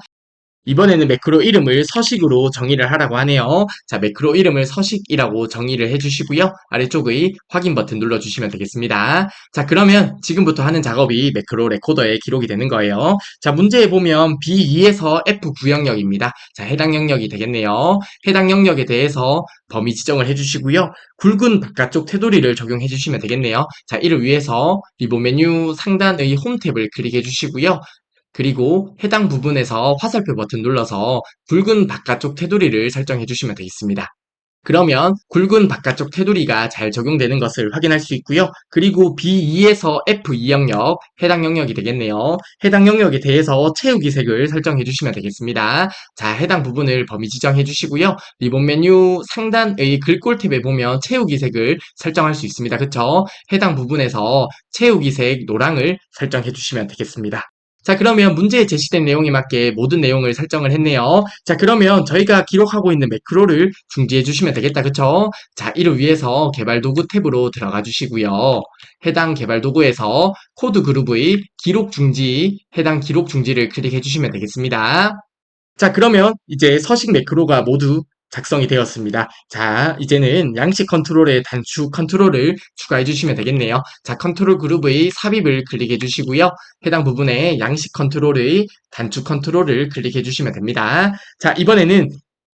이번에는 매크로 이름을 서식으로 정의를 하라고 하네요. 자, 매크로 이름을 서식이라고 정의를 해주시고요. 아래쪽의 확인 버튼 눌러주시면 되겠습니다. 자, 그러면 지금부터 하는 작업이 매크로 레코더에 기록이 되는 거예요. 자, 문제에 보면 B2에서 F9 영역입니다. 자, 해당 영역이 되겠네요. 해당 영역에 대해서 범위 지정을 해주시고요. 굵은 바깥쪽 테두리를 적용해 주시면 되겠네요. 자, 이를 위해서 리본 메뉴 상단의 홈 탭을 클릭해 주시고요. 그리고 해당 부분에서 화살표 버튼 눌러서 굵은 바깥쪽 테두리를 설정해 주시면 되겠습니다. 그러면 굵은 바깥쪽 테두리가 잘 적용되는 것을 확인할 수 있고요. 그리고 B2에서 F2 영역, 해당 영역이 되겠네요. 해당 영역에 대해서 채우기 색을 설정해 주시면 되겠습니다. 자, 해당 부분을 범위 지정해 주시고요. 리본 메뉴 상단의 글꼴 탭에 보면 채우기 색을 설정할 수 있습니다. 그쵸? 해당 부분에서 채우기 색 노랑을 설정해 주시면 되겠습니다. 자, 그러면 문제에 제시된 내용에 맞게 모든 내용을 설정을 했네요. 자, 그러면 저희가 기록하고 있는 매크로를 중지해 주시면 되겠다. 그쵸? 자, 이를 위해서 개발 도구 탭으로 들어가 주시고요. 해당 개발 도구에서 코드 그룹의 기록 중지, 해당 기록 중지를 클릭해 주시면 되겠습니다. 자, 그러면 이제 서식 매크로가 모두 작성이 되었습니다. 자, 이제는 양식 컨트롤에 단축 컨트롤을 추가해 주시면 되겠네요. 자, 컨트롤 그룹의 삽입을 클릭해 주시고요. 해당 부분에 양식 컨트롤의 단축 컨트롤을 클릭해 주시면 됩니다. 자, 이번에는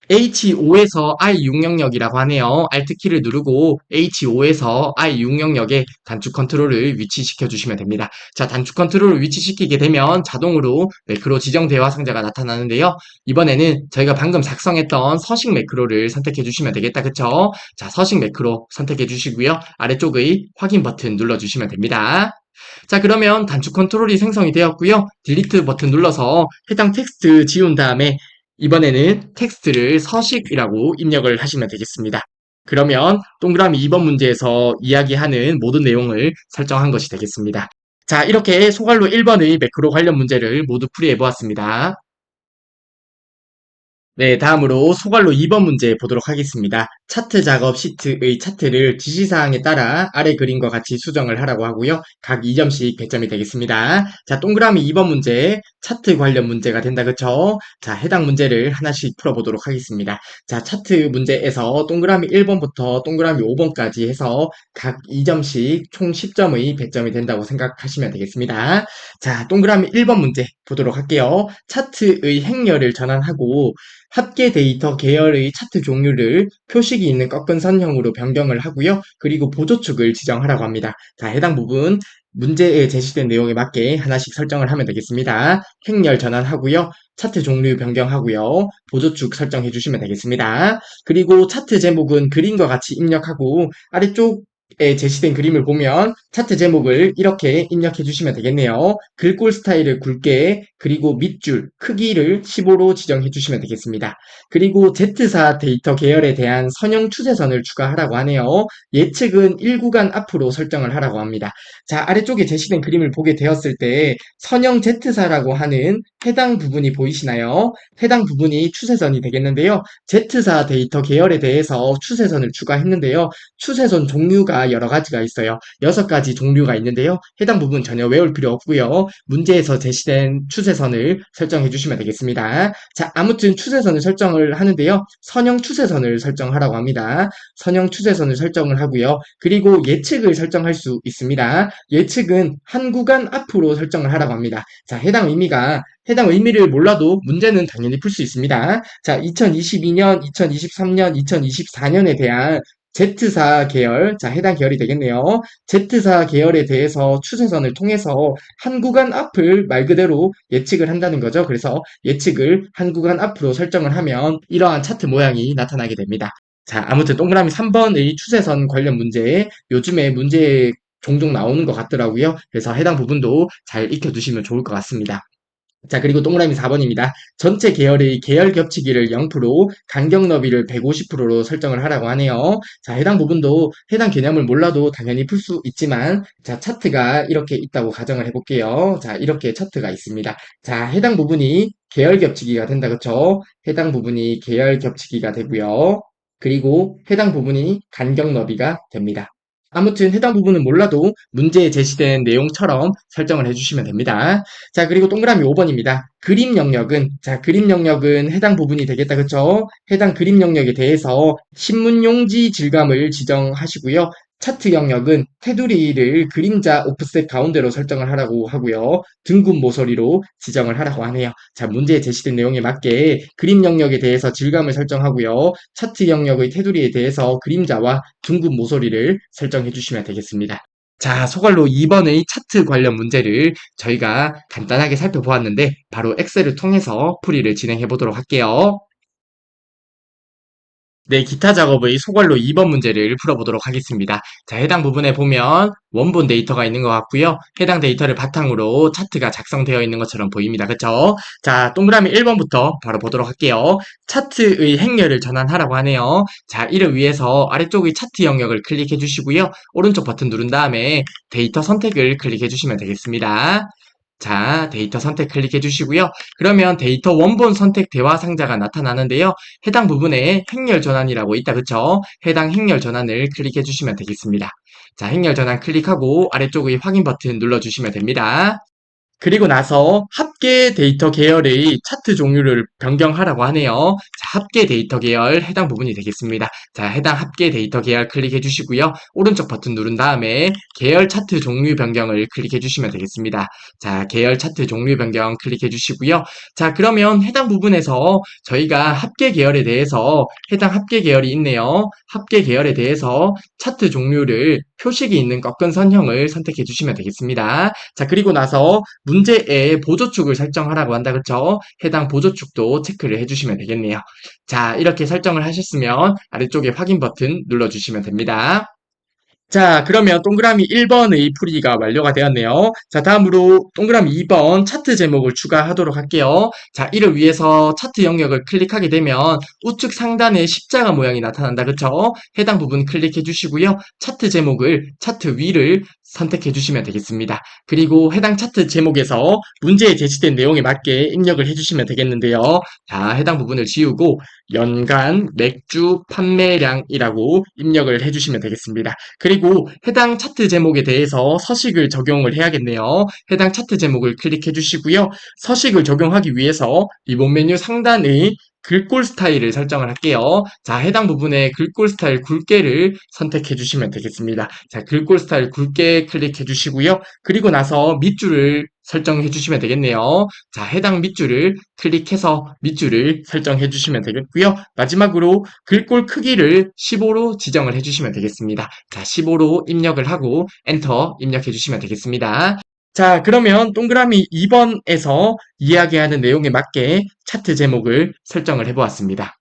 H5에서 I6 영역이라고 하네요. Alt 키를 누르고 H5에서 I6 영역에 단축 컨트롤을 위치시켜 주시면 됩니다. 자, 단축 컨트롤을 위치시키게 되면 자동으로 매크로 지정 대화 상자가 나타나는데요. 이번에는 저희가 방금 작성했던 서식 매크로를 선택해 주시면 되겠다. 그쵸? 자, 서식 매크로 선택해 주시고요. 아래쪽의 확인 버튼 눌러 주시면 됩니다. 자, 그러면 단축 컨트롤이 생성이 되었고요. 딜리트 버튼 눌러서 해당 텍스트 지운 다음에 이번에는 텍스트를 서식이라고 입력을 하시면 되겠습니다. 그러면 동그라미 2번 문제에서 이야기하는 모든 내용을 설정한 것이 되겠습니다. 자, 이렇게 소갈로 1번의 매크로 관련 문제를 모두 풀이해 보았습니다. 네, 다음으로 소갈로 2번 문제 보도록 하겠습니다. 차트 작업 시트의 차트를 지시사항에 따라 아래 그림과 같이 수정을 하라고 하고요. 각 2점씩 배점이 되겠습니다. 자, 동그라미 2번 문제, 차트 관련 문제가 된다, 그쵸? 자, 해당 문제를 하나씩 풀어보도록 하겠습니다. 자, 차트 문제에서 동그라미 1번부터 동그라미 5번까지 해서 각 2점씩 총 10점의 배점이 된다고 생각하시면 되겠습니다. 자, 동그라미 1번 문제 보도록 할게요. 차트의 행렬을 전환하고 합계 데이터 계열의 차트 종류를 표식이 있는 꺾은 선형으로 변경을 하고요. 그리고 보조축을 지정하라고 합니다. 자, 해당 부분 문제에 제시된 내용에 맞게 하나씩 설정을 하면 되겠습니다. 행렬 전환하고요. 차트 종류 변경하고요. 보조축 설정해 주시면 되겠습니다. 그리고 차트 제목은 그림과 같이 입력하고 아래쪽 에 제시된 그림을 보면 차트 제목을 이렇게 입력해 주시면 되겠네요. 글꼴 스타일을 굵게 그리고 밑줄 크기를 15로 지정해 주시면 되겠습니다. 그리고 Z사 데이터 계열에 대한 선형 추세선을 추가하라고 하네요. 예측은 1구간 앞으로 설정을 하라고 합니다. 자, 아래쪽에 제시된 그림을 보게 되었을 때 선형 Z사라고 하는 해당 부분이 보이시나요? 해당 부분이 추세선이 되겠는데요. Z사 데이터 계열에 대해서 추세선을 추가했는데요. 추세선 종류가 여러 가지가 있어요. 6가지 종류가 있는데요. 해당 부분 전혀 외울 필요 없고요. 문제에서 제시된 추세선을 설정해 주시면 되겠습니다. 자, 아무튼 추세선을 설정을 하는데요. 선형 추세선을 설정하라고 합니다. 선형 추세선을 설정을 하고요. 그리고 예측을 설정할 수 있습니다. 예측은 한 구간 앞으로 설정을 하라고 합니다. 자, 해당 의미를 몰라도 문제는 당연히 풀 수 있습니다. 자, 2022년, 2023년, 2024년에 대한 Z사 계열, 자, 해당 계열이 되겠네요. Z사 계열에 대해서 추세선을 통해서 한 구간 앞을 말 그대로 예측을 한다는 거죠. 그래서 예측을 한 구간 앞으로 설정을 하면 이러한 차트 모양이 나타나게 됩니다. 자, 아무튼 동그라미 3번의 추세선 관련 문제, 요즘에 문제 종종 나오는 것 같더라고요. 그래서 해당 부분도 잘 익혀두시면 좋을 것 같습니다. 자, 그리고 동그라미 4번입니다. 전체 계열의 계열 겹치기를 0%, 간격 너비를 150%로 설정을 하라고 하네요. 자, 해당 부분도 해당 개념을 몰라도 당연히 풀 수 있지만, 자, 차트가 이렇게 있다고 가정을 해볼게요. 자, 이렇게 차트가 있습니다. 자, 해당 부분이 계열 겹치기가 된다, 그쵸? 해당 부분이 계열 겹치기가 되고요. 그리고 해당 부분이 간격 너비가 됩니다. 아무튼 해당 부분은 몰라도 문제에 제시된 내용처럼 설정을 해주시면 됩니다. 자, 그리고 동그라미 5번입니다. 그림 영역은, 자, 그림 영역은 해당 부분이 되겠다, 그쵸? 해당 그림 영역에 대해서 신문 용지 질감을 지정하시고요. 차트 영역은 테두리를 그림자 오프셋 가운데로 설정을 하라고 하고요. 등분 모서리로 지정을 하라고 하네요. 자, 문제에 제시된 내용에 맞게 그림 영역에 대해서 질감을 설정하고요. 차트 영역의 테두리에 대해서 그림자와 둥근 모서리를 설정해 주시면 되겠습니다. 자, 소갈로 2번의 차트 관련 문제를 저희가 간단하게 살펴보았는데 바로 엑셀을 통해서 풀이를 진행해 보도록 할게요. 네, 기타 작업의 소괄로 2번 문제를 풀어보도록 하겠습니다. 자, 해당 부분에 보면 원본 데이터가 있는 것 같고요. 해당 데이터를 바탕으로 차트가 작성되어 있는 것처럼 보입니다. 그쵸? 자, 동그라미 1번부터 바로 보도록 할게요. 차트의 행렬을 전환하라고 하네요. 자, 이를 위해서 아래쪽의 차트 영역을 클릭해 주시고요. 오른쪽 버튼 누른 다음에 데이터 선택을 클릭해 주시면 되겠습니다. 자, 데이터 선택 클릭해 주시고요. 그러면 데이터 원본 선택 대화 상자가 나타나는데요. 해당 부분에 행렬 전환이라고 있다. 그쵸? 해당 행렬 전환을 클릭해 주시면 되겠습니다. 자, 행렬 전환 클릭하고 아래쪽의 확인 버튼 눌러 주시면 됩니다. 그리고 나서 합계 데이터 계열의 차트 종류를 변경하라고 하네요. 자, 합계 데이터 계열 해당 부분이 되겠습니다. 자, 해당 합계 데이터 계열 클릭해 주시고요. 오른쪽 버튼 누른 다음에 계열 차트 종류 변경을 클릭해 주시면 되겠습니다. 자, 계열 차트 종류 변경 클릭해 주시고요. 자, 그러면 해당 부분에서 저희가 합계 계열에 대해서 해당 합계 계열이 있네요. 합계 계열에 대해서 차트 종류를 표식이 있는 꺾은 선형을 선택해 주시면 되겠습니다. 자, 그리고 나서 문제의 보조축을 설정하라고 한다. 그쵸? 해당 보조축도 체크를 해주시면 되겠네요. 자, 이렇게 설정을 하셨으면 아래쪽에 확인 버튼 눌러주시면 됩니다. 자, 그러면 동그라미 1번의 풀이가 완료가 되었네요. 자, 다음으로 동그라미 2번 차트 제목을 추가하도록 할게요. 자, 이를 위해서 차트 영역을 클릭하게 되면 우측 상단에 십자가 모양이 나타난다. 그쵸? 해당 부분 클릭해 주시고요. 차트 제목을 차트 위를 선택해 주시면 되겠습니다. 그리고 해당 차트 제목에서 문제에 제시된 내용에 맞게 입력을 해주시면 되겠는데요. 자, 해당 부분을 지우고 연간 맥주 판매량이라고 입력을 해주시면 되겠습니다. 그리고 해당 차트 제목에 대해서 서식을 적용을 해야겠네요. 해당 차트 제목을 클릭해 주시고요. 서식을 적용하기 위해서 리본 메뉴 상단의 글꼴 스타일을 설정을 할게요. 자, 해당 부분에 글꼴 스타일 굵게를 선택해 주시면 되겠습니다. 자, 글꼴 스타일 굵게 클릭해 주시고요. 그리고 나서 밑줄을 설정해 주시면 되겠네요. 자, 해당 밑줄을 클릭해서 밑줄을 설정해 주시면 되겠고요. 마지막으로 글꼴 크기를 15로 지정을 해 주시면 되겠습니다. 자, 15로 입력을 하고 엔터 입력해 주시면 되겠습니다. 자, 그러면 동그라미 2번에서 이야기하는 내용에 맞게 차트 제목을 설정을 해보았습니다.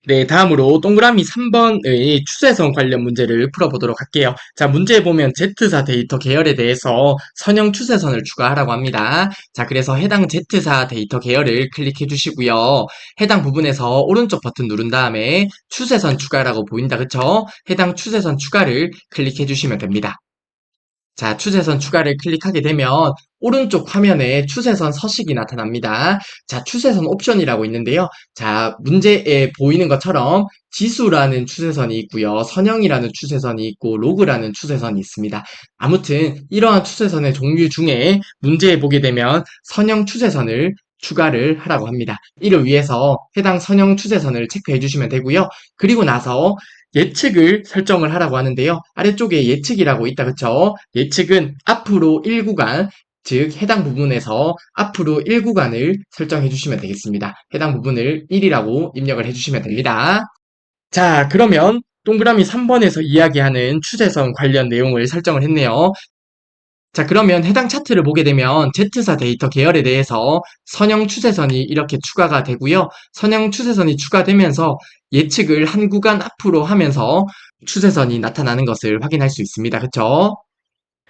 네, 다음으로 동그라미 3번의 추세선 관련 문제를 풀어보도록 할게요. 자, 문제에 보면 Z사 데이터 계열에 대해서 선형 추세선을 추가하라고 합니다. 자, 그래서 해당 Z사 데이터 계열을 클릭해 주시고요. 해당 부분에서 오른쪽 버튼 누른 다음에 추세선 추가라고 보인다. 그쵸? 해당 추세선 추가를 클릭해 주시면 됩니다. 자, 추세선 추가를 클릭하게 되면 오른쪽 화면에 추세선 서식이 나타납니다. 자, 추세선 옵션이라고 있는데요. 자, 문제에 보이는 것처럼 지수라는 추세선이 있고요. 선형이라는 추세선이 있고 로그라는 추세선이 있습니다. 아무튼 이러한 추세선의 종류 중에 문제에 보게 되면 선형 추세선을 추가를 하라고 합니다. 이를 위해서 해당 선형 추세선을 체크해 주시면 되고요. 그리고 나서 예측을 설정을 하라고 하는데요. 아래쪽에 예측이라고 있다. 그쵸? 예측은 앞으로 1구간, 즉 해당 부분에서 앞으로 1구간을 설정해 주시면 되겠습니다. 해당 부분을 1이라고 입력을 해 주시면 됩니다. 자, 그러면 동그라미 3번에서 이야기하는 추세선 관련 내용을 설정을 했네요. 자, 그러면 해당 차트를 보게 되면 Z사 데이터 계열에 대해서 선형 추세선이 이렇게 추가가 되고요. 선형 추세선이 추가되면서 예측을 한 구간 앞으로 하면서 추세선이 나타나는 것을 확인할 수 있습니다. 그쵸?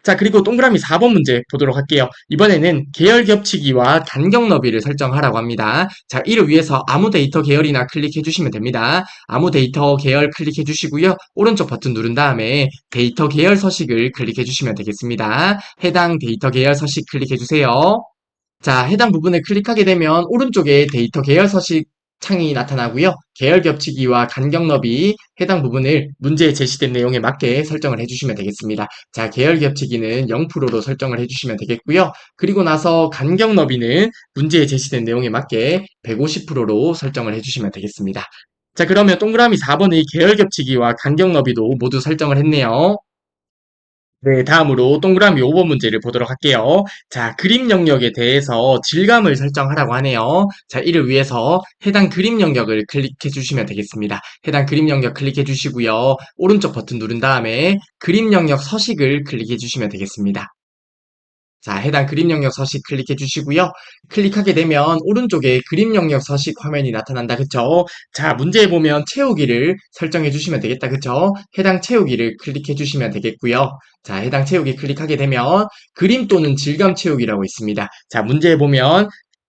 자, 그리고 동그라미 4번 문제 보도록 할게요. 이번에는 계열 겹치기와 간격 너비를 설정하라고 합니다. 자, 이를 위해서 아무 데이터 계열이나 클릭해 주시면 됩니다. 아무 데이터 계열 클릭해 주시고요. 오른쪽 버튼 누른 다음에 데이터 계열 서식을 클릭해 주시면 되겠습니다. 해당 데이터 계열 서식 클릭해 주세요. 자, 해당 부분을 클릭하게 되면 오른쪽에 데이터 계열 서식 창이 나타나고요. 계열 겹치기와 간격 너비 해당 부분을 문제에 제시된 내용에 맞게 설정을 해주시면 되겠습니다. 자, 계열 겹치기는 0%로 설정을 해주시면 되겠고요. 그리고 나서 간격 너비는 문제에 제시된 내용에 맞게 150%로 설정을 해주시면 되겠습니다. 자, 그러면 동그라미 4번의 계열 겹치기와 간격 너비도 모두 설정을 했네요. 네, 다음으로 동그라미 5번 문제를 보도록 할게요. 자, 그림 영역에 대해서 질감을 설정하라고 하네요. 자, 이를 위해서 해당 그림 영역을 클릭해 주시면 되겠습니다. 해당 그림 영역 클릭해 주시고요. 오른쪽 버튼 누른 다음에 그림 영역 서식을 클릭해 주시면 되겠습니다. 자, 해당 그림 영역 서식 클릭해 주시고요. 클릭하게 되면 오른쪽에 그림 영역 서식 화면이 나타난다. 그쵸? 자, 문제에 보면 채우기를 설정해 주시면 되겠다. 그쵸? 해당 채우기를 클릭해 주시면 되겠고요. 자, 해당 채우기 클릭하게 되면 그림 또는 질감 채우기라고 있습니다. 자, 문제에 보면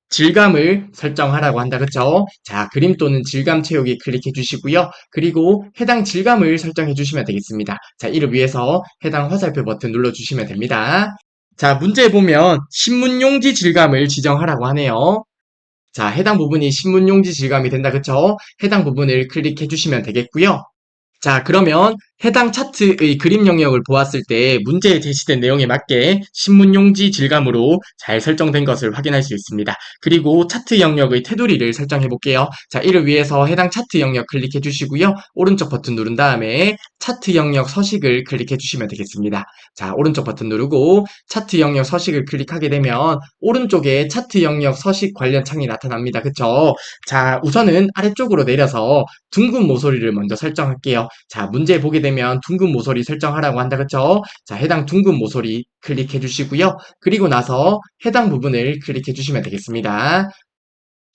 질감을 설정하라고 한다. 그쵸? 자, 그림 또는 질감 채우기 클릭해 주시고요. 그리고 해당 질감을 설정해 주시면 되겠습니다. 자, 이를 위해서 해당 화살표 버튼 눌러 주시면 됩니다. 자, 문제에 보면 신문용지 질감을 지정하라고 하네요. 자, 해당 부분이 신문용지 질감이 된다. 그쵸? 해당 부분을 클릭해 주시면 되겠고요. 자, 그러면 해당 차트의 그림 영역을 보았을 때 문제에 제시된 내용에 맞게 신문용지 질감으로 잘 설정된 것을 확인할 수 있습니다. 그리고 차트 영역의 테두리를 설정해 볼게요. 자, 이를 위해서 해당 차트 영역 클릭해 주시고요. 오른쪽 버튼 누른 다음에 차트 영역 서식을 클릭해 주시면 되겠습니다. 자, 오른쪽 버튼 누르고 차트 영역 서식을 클릭하게 되면 오른쪽에 차트 영역 서식 관련 창이 나타납니다. 그쵸? 자, 우선은 아래쪽으로 내려서 둥근 모서리를 먼저 설정할게요. 자, 문제 보게 되면 둥근 모서리 설정하라고 한다. 그쵸? 자, 해당 둥근 모서리 클릭해 주시고요. 그리고 나서 해당 부분을 클릭해 주시면 되겠습니다.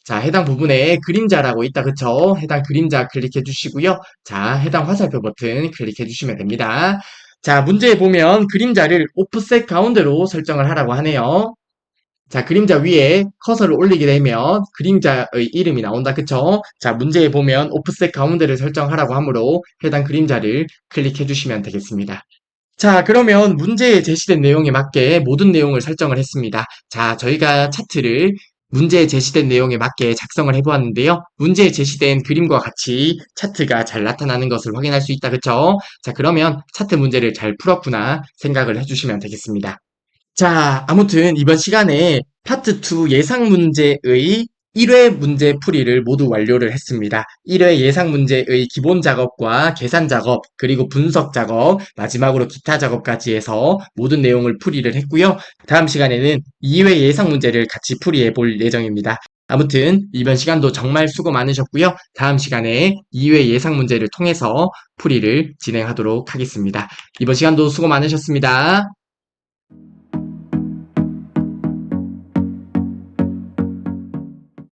자, 해당 부분에 그림자라고 있다. 그쵸? 해당 그림자 클릭해 주시고요. 자, 해당 화살표 버튼 클릭해 주시면 됩니다. 자, 문제에 보면 그림자를 오프셋 가운데로 설정을 하라고 하네요. 자, 그림자 위에 커서를 올리게 되면 그림자의 이름이 나온다. 그쵸? 자, 문제에 보면 오프셋 가운데를 설정하라고 하므로 해당 그림자를 클릭해 주시면 되겠습니다. 자, 그러면 문제에 제시된 내용에 맞게 모든 내용을 설정을 했습니다. 자, 저희가 차트를 문제에 제시된 내용에 맞게 작성을 해보았는데요. 문제에 제시된 그림과 같이 차트가 잘 나타나는 것을 확인할 수 있다. 그쵸? 자, 그러면 차트 문제를 잘 풀었구나 생각을 해주시면 되겠습니다. 자, 아무튼 이번 시간에 파트 2 예상 문제의 1회 문제 풀이를 모두 완료를 했습니다. 1회 예상 문제의 기본 작업과 계산 작업, 그리고 분석 작업, 마지막으로 기타 작업까지 해서 모든 내용을 풀이를 했고요. 다음 시간에는 2회 예상 문제를 같이 풀이해 볼 예정입니다. 아무튼 이번 시간도 정말 수고 많으셨고요. 다음 시간에 2회 예상 문제를 통해서 풀이를 진행하도록 하겠습니다. 이번 시간도 수고 많으셨습니다.